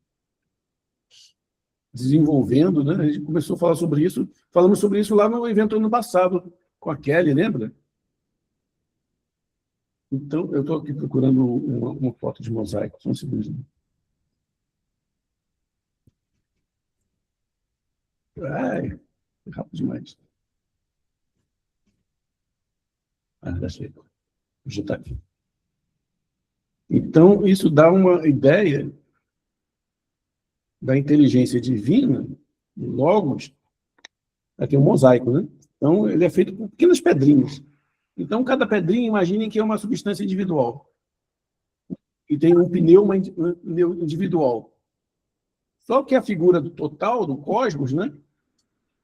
desenvolvendo, né? A gente começou a falar sobre isso, falamos sobre isso lá no evento ano passado, com a Kelly, lembra? Então, eu estou aqui procurando uma foto de mosaico, só um segundo. Ai, rápido demais. Já sei. Já está aqui. Então, isso dá uma ideia da inteligência divina, do Logos. Aqui é um mosaico, né? Então, ele é feito por pequenas pedrinhas. Então, cada pedrinha, imaginem que é uma substância individual. E tem um pneuma individual. Só que a figura do total, do cosmos, né,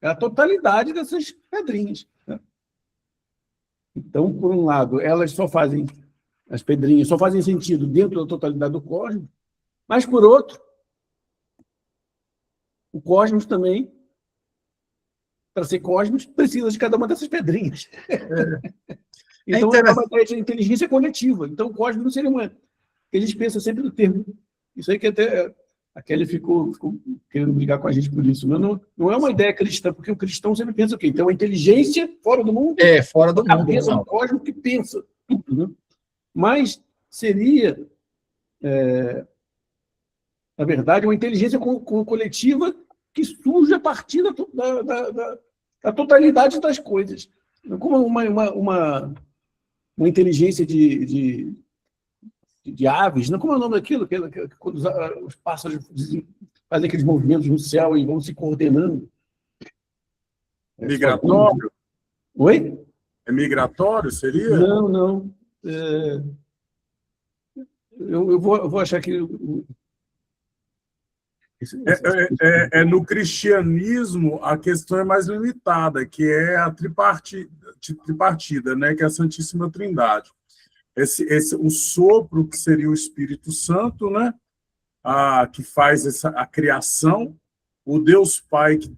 é a totalidade dessas pedrinhas, né? Então, por um lado, as pedrinhas só fazem sentido dentro da totalidade do cosmos, mas, por outro, o cosmos também, para ser cosmos, precisa de cada uma dessas pedrinhas. Então, é uma ideia de inteligência coletiva. Então, o cosmos não seria uma... A gente pensa sempre no termo. Isso aí que até a Kelly ficou querendo brigar com a gente por isso. Não é uma ideia cristã, porque o cristão sempre pensa o quê? Então, a inteligência fora do mundo... Fora do mundo. A cabeça do cosmos que pensa tudo, né? Mas seria, na verdade, uma inteligência coletiva que surge a partir da totalidade das coisas. Como uma inteligência de aves, não? Como é o nome daquilo? Que quando os pássaros fazem aqueles movimentos no céu e vão se coordenando. Migratório? Oi? É migratório, seria? Não. Eu vou achar que... No cristianismo, a questão é mais limitada, que é a tripartida, né, que é a Santíssima Trindade. O sopro, que seria o Espírito Santo, né, que faz a criação, o Deus Pai, que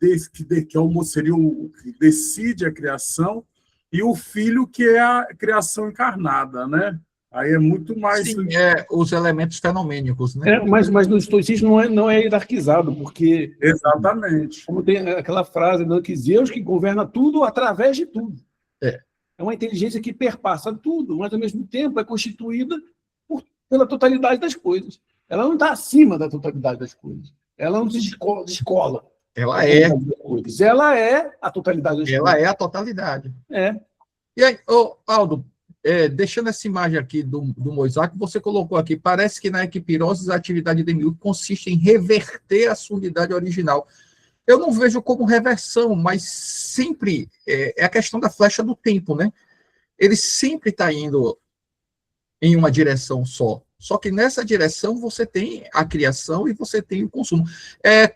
seria que decide a criação, e o Filho, que é a criação encarnada, né? Aí é muito mais... Sim, os elementos fenomênicos, né? Mas no estoicismo não é hierarquizado, porque... Exatamente. Como tem aquela frase, não, que Deus que governa tudo através de tudo. É uma inteligência que perpassa tudo, mas, ao mesmo tempo, é constituída pela totalidade das coisas. Ela não está acima da totalidade das coisas. Ela não se descola. Ela é. Ela é a totalidade das coisas. Ela é a totalidade. E aí, Aldo, deixando essa imagem aqui do mosaico, você colocou aqui, parece que na equipirose a atividade de Demiurgo consiste em reverter a sua unidade original. Eu não vejo como reversão, mas sempre é a questão da flecha do tempo, né? Ele sempre está indo em uma direção só. Só que nessa direção você tem a criação e você tem o consumo. É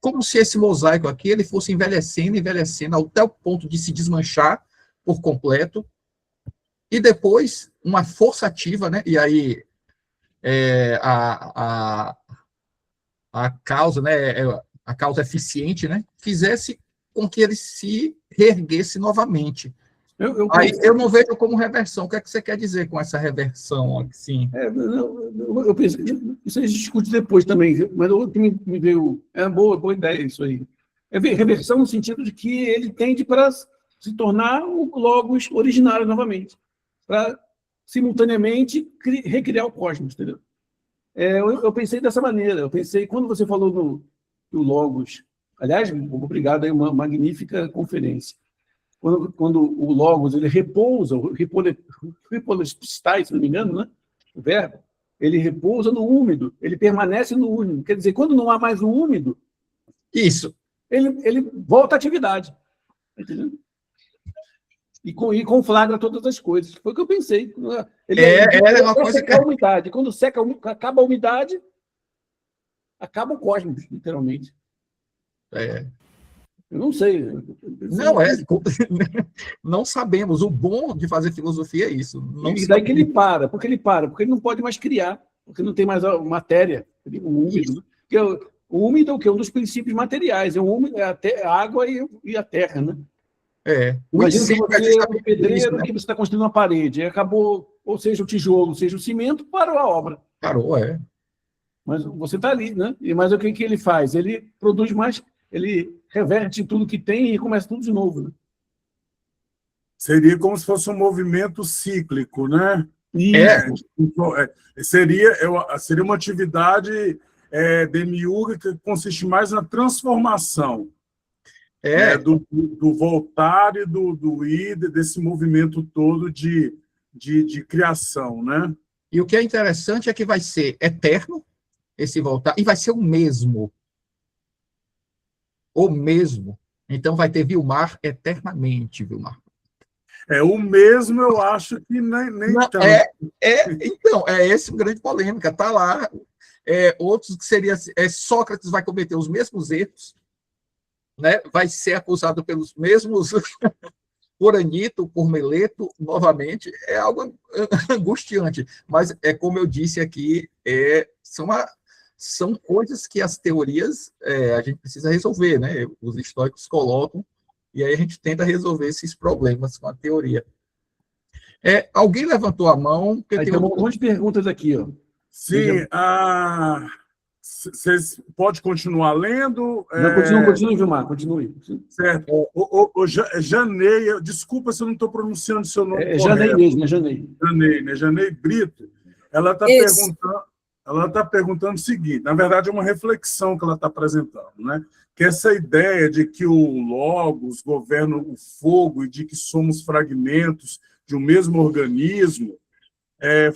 como se esse mosaico aqui ele fosse envelhecendo até o ponto de se desmanchar por completo, e depois uma força ativa, né? E aí a causa, né? A causa eficiente, né? Fizesse com que ele se reerguesse novamente. Aí eu não vejo como reversão. O que é que você quer dizer com essa reversão? Assim? Eu pensei, isso a gente discute depois também, mas o que me veio, é uma boa ideia isso aí. É reversão no sentido de que ele tende para se tornar o logos originário novamente, para simultaneamente recriar o cosmos, entendeu? Eu pensei dessa maneira, eu pensei, quando você falou do logos, aliás, obrigado, é uma magnífica conferência. Quando o logos ele repousa, o repolestai, se não me engano, né? O verbo, ele repousa no úmido, ele permanece no úmido. Quer dizer, quando não há mais o úmido, isso, ele volta à atividade. Entendeu? E conflagra todas as coisas. Foi o que eu pensei. É uma coisa secar a umidade. Quando seca, acaba a umidade, acaba o cosmos, literalmente. Eu não sei. Não sabemos. O bom de fazer filosofia é isso. E daí que ele para, porque ele não pode mais criar, porque não tem mais a matéria, o úmido. O úmido é o quê? Um dos princípios materiais. O úmido é a água e a terra, né? Imagina que você é um pedreiro, né? Que você está construindo uma parede, e acabou, ou seja, o tijolo, seja o cimento, parou a obra. Parou, Mas você está ali, né? Mas o que ele faz? Ele produz mais, ele reverte tudo que tem e começa tudo de novo, né? Seria como se fosse um movimento cíclico, né? Seria uma atividade demiurga que consiste mais na transformação, né? do voltar e do ir, desse movimento todo de criação, né? E o que é interessante é que vai ser eterno esse voltar, e vai ser o mesmo. O mesmo. Então vai ter Vilmar eternamente, Vilmar. O mesmo, eu acho que nem tanto. Então, essa grande polêmica. Está lá. Outros que seria Sócrates vai cometer os mesmos erros, né? Vai ser acusado pelos mesmos por Anito, por Meleto, novamente. É algo angustiante. Mas, como eu disse aqui, são coisas que as teorias a gente precisa resolver, né? Os históricos colocam, e aí a gente tenta resolver esses problemas com a teoria. Alguém levantou a mão? Aí tem um monte de perguntas aqui, ó. Sim, vocês podem continuar lendo? Não, continue, Vilmar, continue. Certo. Janei, desculpa se eu não estou pronunciando seu nome correto. Janei mesmo, é Janei. Janei, né? Janei Brito. Ela está perguntando o seguinte, na verdade é uma reflexão que ela está apresentando, né? Que essa ideia de que o Logos governa o fogo e de que somos fragmentos de um mesmo organismo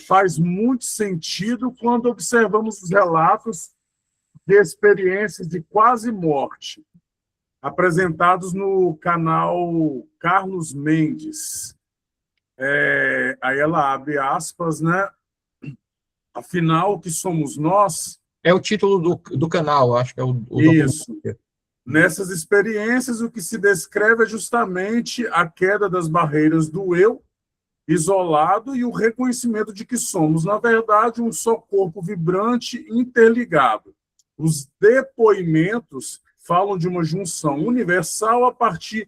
faz muito sentido quando observamos os relatos de experiências de quase morte apresentados no canal Carlos Mendes. Aí ela abre aspas, né? Afinal, o que somos nós? É o título do canal, acho que é o Isso. Nessas experiências, o que se descreve é justamente a queda das barreiras do eu isolado e o reconhecimento de que somos, na verdade, um só corpo vibrante interligado. Os depoimentos falam de uma junção universal a partir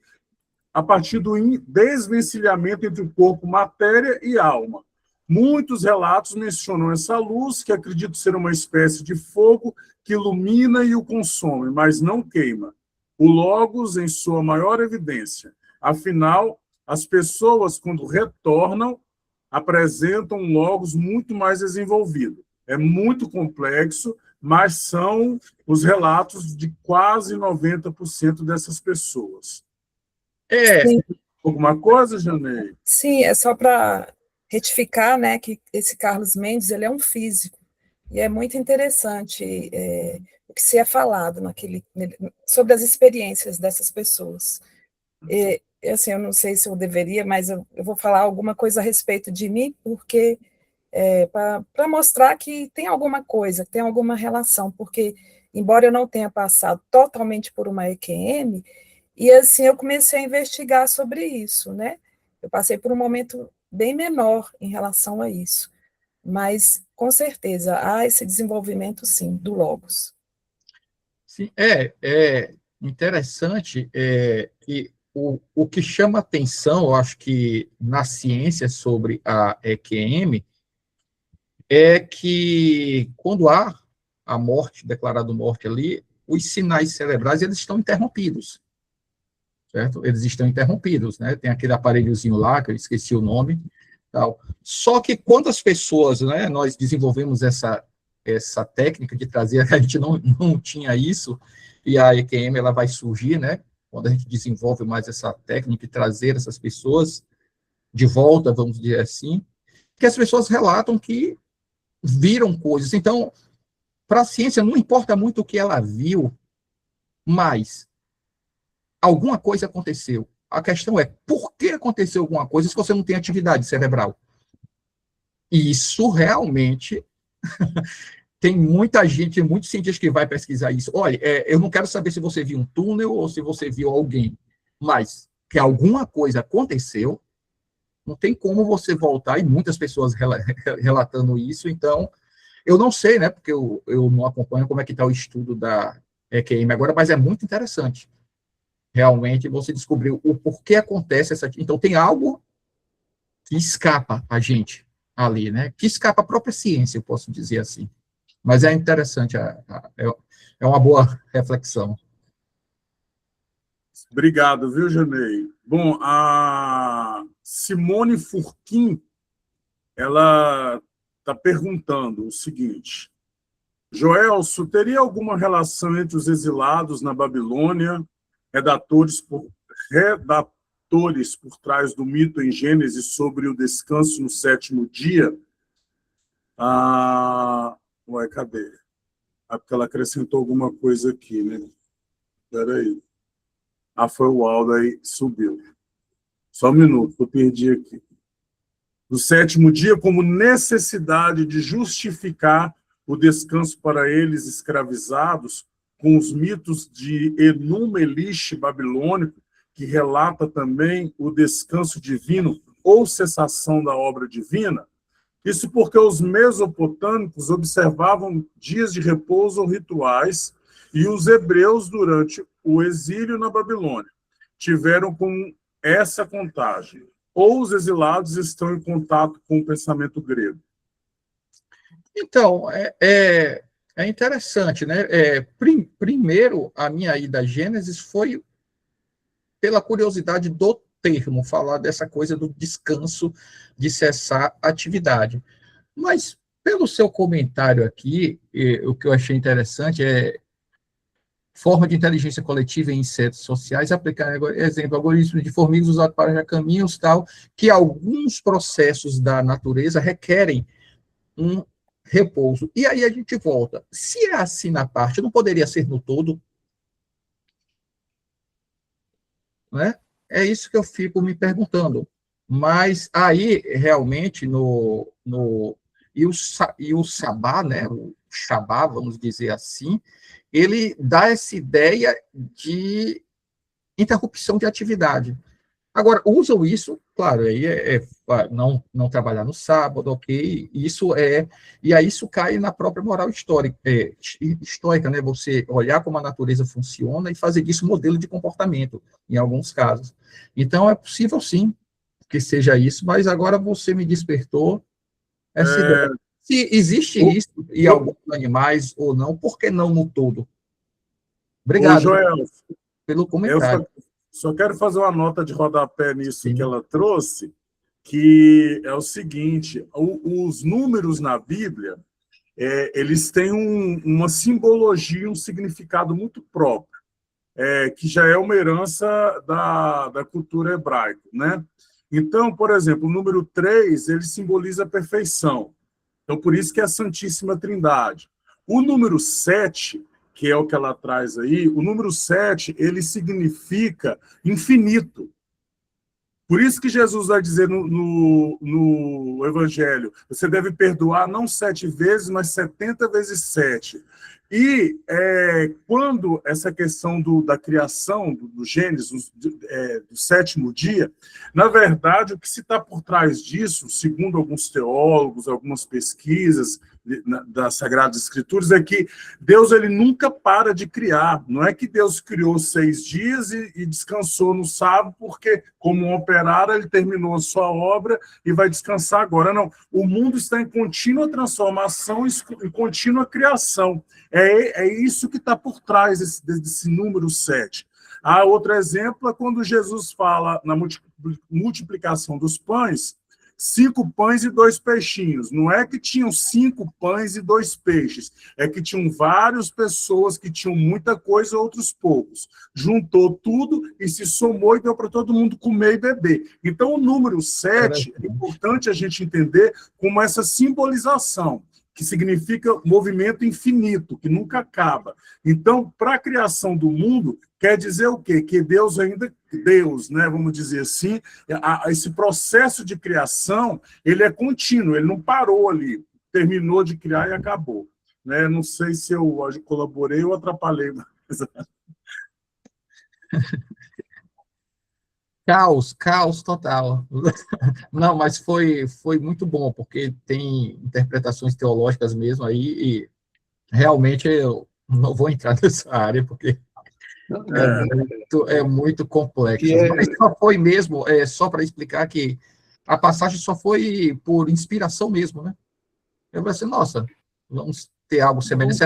do desvencilhamento entre o corpo, matéria e alma. Muitos relatos mencionam essa luz, que acredito ser uma espécie de fogo que ilumina e o consome, mas não queima. O Logos em sua maior evidência. Afinal, as pessoas, quando retornam, apresentam um Logos muito mais desenvolvido. É muito complexo, mas são os relatos de quase 90% dessas pessoas. Alguma coisa, Janei? Sim, é só para retificar, né, que esse Carlos Mendes, ele é um físico, e é muito interessante o que se é falado sobre as experiências dessas pessoas. Assim, eu não sei se eu deveria, mas eu vou falar alguma coisa a respeito de mim, porque para mostrar que tem alguma coisa, tem alguma relação, porque, embora eu não tenha passado totalmente por uma EQM, e assim eu comecei a investigar sobre isso, né? Eu passei por um momento bem menor em relação a isso, mas com certeza há esse desenvolvimento, sim, do Logos. Sim, é interessante que o que chama atenção, eu acho que na ciência sobre a EQM, é que quando há a morte, declarado morte ali, os sinais cerebrais, eles estão interrompidos, certo? Eles estão interrompidos, né? Tem aquele aparelhozinho lá, que eu esqueci o nome, tal. Só que quando as pessoas, né, nós desenvolvemos essa técnica de trazer, a gente não tinha isso, e a EQM, ela vai surgir, né? Quando a gente desenvolve mais essa técnica e trazer essas pessoas de volta, vamos dizer assim, que as pessoas relatam que viram coisas. Então, para a ciência, não importa muito o que ela viu, mas alguma coisa aconteceu. A questão é, por que aconteceu alguma coisa se você não tem atividade cerebral? E isso realmente tem muita gente, muitos cientistas que vai pesquisar isso. Olha, eu não quero saber se você viu um túnel ou se você viu alguém, mas que alguma coisa aconteceu, não tem como você voltar, e muitas pessoas relatando isso, então, eu não sei, né, porque eu não acompanho como é que está o estudo da EQM agora, mas é muito interessante, realmente, você descobriu o porquê acontece essa... Então, tem algo que escapa a gente ali, né, que escapa a própria ciência, eu posso dizer assim. Mas é interessante, é uma boa reflexão. Obrigado, viu, Janei? Bom, a Simone Furquim, ela está perguntando o seguinte: Joelso, teria alguma relação entre os exilados na Babilônia, redatores por trás do mito em Gênesis sobre o descanso no 7º dia? Ué, cadê? Porque ela acrescentou alguma coisa aqui, né? Espera aí. Foi o Aldo aí, subiu. Só um minuto, eu perdi aqui. No 7º dia, como necessidade de justificar o descanso para eles escravizados, com os mitos de Enuma Elish babilônico, que relata também o descanso divino ou cessação da obra divina. Isso porque os mesopotâmicos observavam dias de repouso ou rituais, e os hebreus, durante o exílio na Babilônia, tiveram com essa contagem. Ou os exilados estão em contato com o pensamento grego? Então, é interessante, né? Primeiro, a minha ida a Gênesis foi pela curiosidade do termo, falar dessa coisa do descanso, de cessar a atividade. Mas, pelo seu comentário aqui, o que eu achei interessante é forma de inteligência coletiva em insetos sociais, aplicar, exemplo, algoritmos de formigas usados para caminhos, tal, que alguns processos da natureza requerem um repouso. E aí a gente volta. Se é assim na parte, não poderia ser no todo? Né? É isso que eu fico me perguntando. Mas aí, realmente, e o Sabá, né, o Shabá, vamos dizer assim, ele dá essa ideia de interrupção de atividade. Agora, usam isso, claro, aí não trabalhar no sábado, ok, e aí isso cai na própria moral histórica, né, você olhar como a natureza funciona e fazer disso modelo de comportamento, em alguns casos. Então, é possível, sim, que seja isso, mas agora você me despertou essa ideia. Se existe isso em alguns animais ou não, por que não no todo? Obrigado, Joel, pelo comentário. Só quero fazer uma nota de rodapé nisso. Sim. Que ela trouxe, que é o seguinte: os números na Bíblia, eles têm uma simbologia, um significado muito próprio, que já é uma herança da cultura hebraica, né? Então, por exemplo, o número 3, ele simboliza a perfeição. Então, por isso que é a Santíssima Trindade. O número 7, que é o que ela traz aí, o número 7, ele significa infinito. Por isso que Jesus vai dizer no Evangelho, você deve perdoar não 7 vezes, mas 70 vezes 7. E quando essa questão da criação, do Gênesis, do 7º dia, na verdade, o que se está por trás disso, segundo alguns teólogos, algumas pesquisas, das Sagradas Escrituras é que Deus ele nunca para de criar. Não é que Deus criou 6 dias e descansou no sábado, porque, como um operário, ele terminou a sua obra e vai descansar agora. Não. O mundo está em contínua transformação, em contínua criação. É isso que está por trás desse número 7. Outro exemplo é quando Jesus fala na multiplicação dos pães, 5 pães e 2 peixinhos. Não é que tinham 5 pães e 2 peixes, é que tinham várias pessoas que tinham muita coisa, outros poucos. Juntou tudo e se somou e deu para todo mundo comer e beber. Então, o número 7 é importante a gente entender como essa simbolização, que significa movimento infinito, que nunca acaba. Então, para a criação do mundo, quer dizer o quê? Que Deus, né, vamos dizer assim, esse processo de criação, ele é contínuo, ele não parou ali, terminou de criar e acabou. Né? Não sei se eu colaborei ou atrapalhei. Mas... Caos total. Não, mas foi muito bom, porque tem interpretações teológicas mesmo aí, e realmente eu não vou entrar nessa área, porque é muito complexo. Mas só foi mesmo, só para explicar que a passagem só foi por inspiração mesmo, né? Eu falei assim, nossa, vamos ter algo semelhante.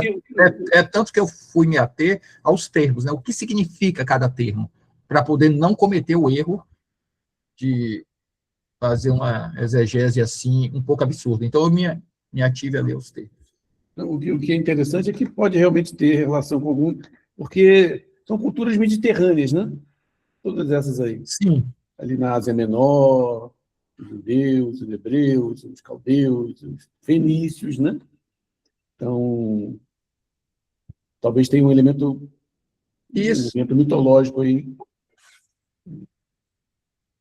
É tanto que eu fui me ater aos termos, né? O que significa cada termo, para poder não cometer o erro de fazer uma exegese assim, um pouco absurda. Então, eu me ative a ler os termos. O que é interessante é que pode realmente ter relação com algum... Porque são culturas mediterrâneas, né? Todas essas aí. Sim. Ali na Ásia Menor, os judeus, os hebreus, os caldeus, os fenícios, né? Então, talvez tenha um elemento mitológico aí.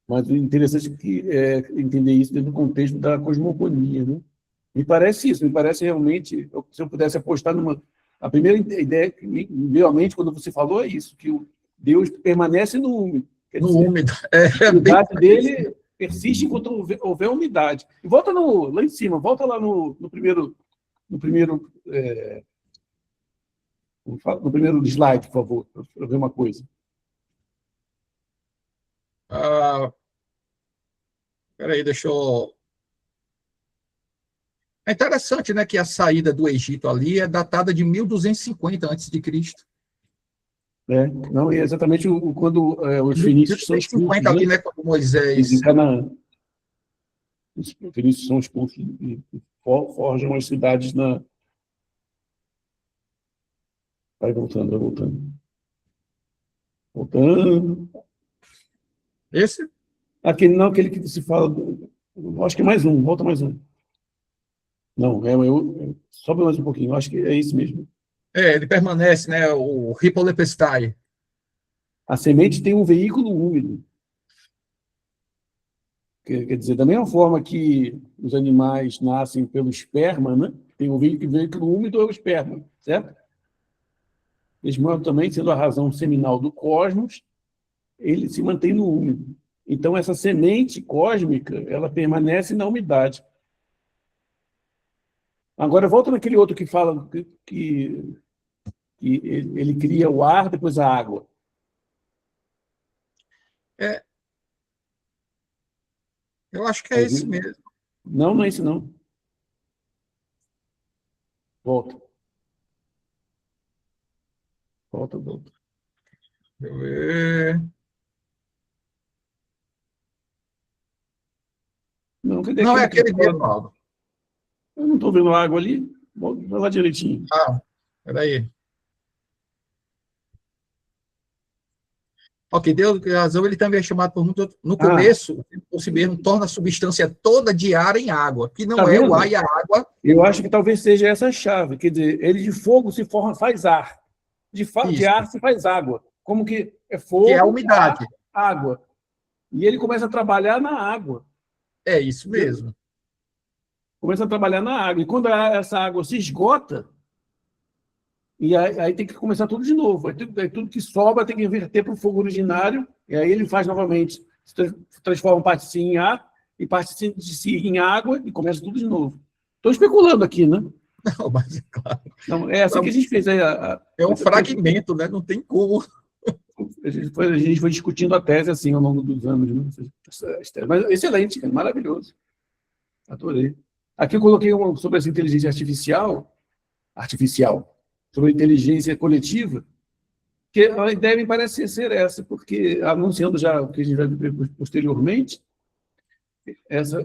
Mas o interessante é entender isso dentro do contexto da cosmogonia, né? Me parece isso, me parece realmente, se eu pudesse apostar numa... A primeira ideia que me veio à mente quando você falou é isso, que o Deus permanece no úmido. No úmido. A umidade dele persiste enquanto houver umidade. E volta lá em cima, volta lá no primeiro slide, por favor, para eu ver uma coisa. Peraí, deixa eu... É interessante, né, que a saída do Egito ali é datada de 1250 a.C. Não, é exatamente quando os fenícios são expulsos, ali, né, quando Moisés... Em Canaã. Os fenícios são expulsos e forjam as cidades na... Vai voltando. Voltando. Esse? Aquele que se fala... Acho que é mais um, volta mais um. Não, sobe mais um pouquinho, acho que é isso mesmo. Ele permanece, né, o Hipolepestai. A semente tem um veículo úmido. Quer dizer, da mesma forma que os animais nascem pelo esperma, né? Tem um veículo úmido, é o esperma, certo? Desse modo também, sendo a razão seminal do cosmos, ele se mantém no úmido. Então, essa semente cósmica, ela permanece na umidade. Agora, volta naquele outro que fala que ele cria o ar, depois a água. Eu acho que é esse mesmo. Não é esse, não. Volta. Volta. Deixa eu ver. Não é aquele mesmo, Aldo. Eu não estou vendo a água ali. Vai lá direitinho. Peraí. Ok, Deus tem razão, ele também é chamado por muito... No começo, por si mesmo, torna a substância toda de ar em água, que não é o ar e a água. Eu acho que talvez seja essa a chave, quer dizer, ele de fogo se faz ar, de ar se faz água, como que é fogo, que é a umidade. Ar, água. E ele começa a trabalhar na água. É isso mesmo. Começa a trabalhar na água, e quando essa água se esgota, e aí tem que começar tudo de novo. Aí tudo que sobra tem que inverter para o fogo originário, e aí ele faz novamente, transforma parte C em ar, e parte C em água, e começa tudo de novo. Estou especulando aqui, né? Não, mas, claro, Não, é assim que a gente fez. é um fragmento, né? Não tem como. A gente foi discutindo a tese assim ao longo dos anos. Né? Mas excelente, cara, maravilhoso. Adorei. Aqui eu coloquei sobre essa inteligência artificial, sobre a inteligência coletiva, que a ideia me parece ser essa, porque, anunciando já o que a gente vai ver posteriormente,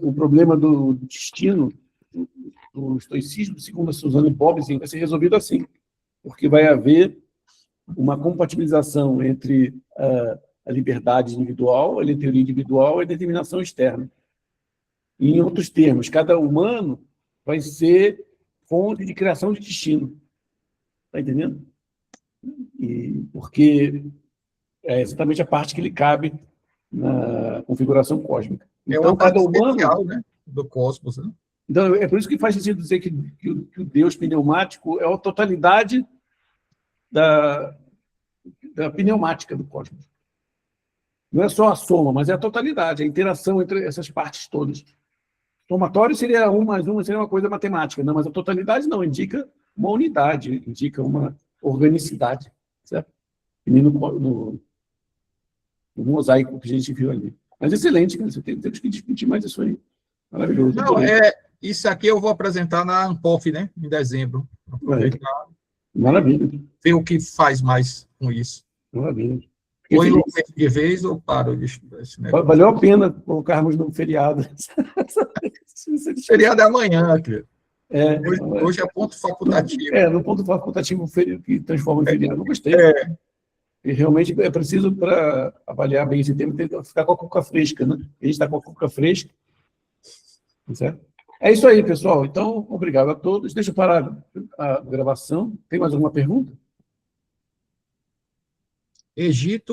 o problema do destino, do estoicismo, segundo a Suzanne Bobbesen, vai ser resolvido assim, porque vai haver uma compatibilização entre a liberdade individual, a teoria individual e a determinação externa. E, em outros termos, cada humano vai ser fonte de criação de destino. Está entendendo? Porque é exatamente a parte que lhe cabe na configuração cósmica. Então, uma cada humano, né, do cosmos. Né? Então, é por isso que faz sentido dizer que o Deus pneumático é a totalidade da pneumática do cosmos. Não é só a soma, mas é a totalidade, a interação entre essas partes todas. Somatório seria 1 mais 1, seria uma coisa matemática, não, mas a totalidade não, indica uma unidade, indica uma organicidade, certo? E no mosaico que a gente viu ali. Mas excelente, cara, temos que discutir mais isso aí. Maravilhoso. Não, isso aqui eu vou apresentar na Anpof, né, em dezembro. Maravilha. Ver o que faz mais com isso. Maravilha. Ou enlouqueço de vez ou paro de estudar esse negócio. Valeu a pena colocarmos no feriado. Feriado é amanhã, querido. Hoje é ponto facultativo. No ponto facultativo que transforma em feriado. Não gostei. E realmente é preciso, para avaliar bem esse tema, ficar com a cuca fresca, né? A gente está com a cuca fresca. Certo? É isso aí, pessoal. Então, obrigado a todos. Deixa eu parar a gravação. Tem mais alguma pergunta? Egito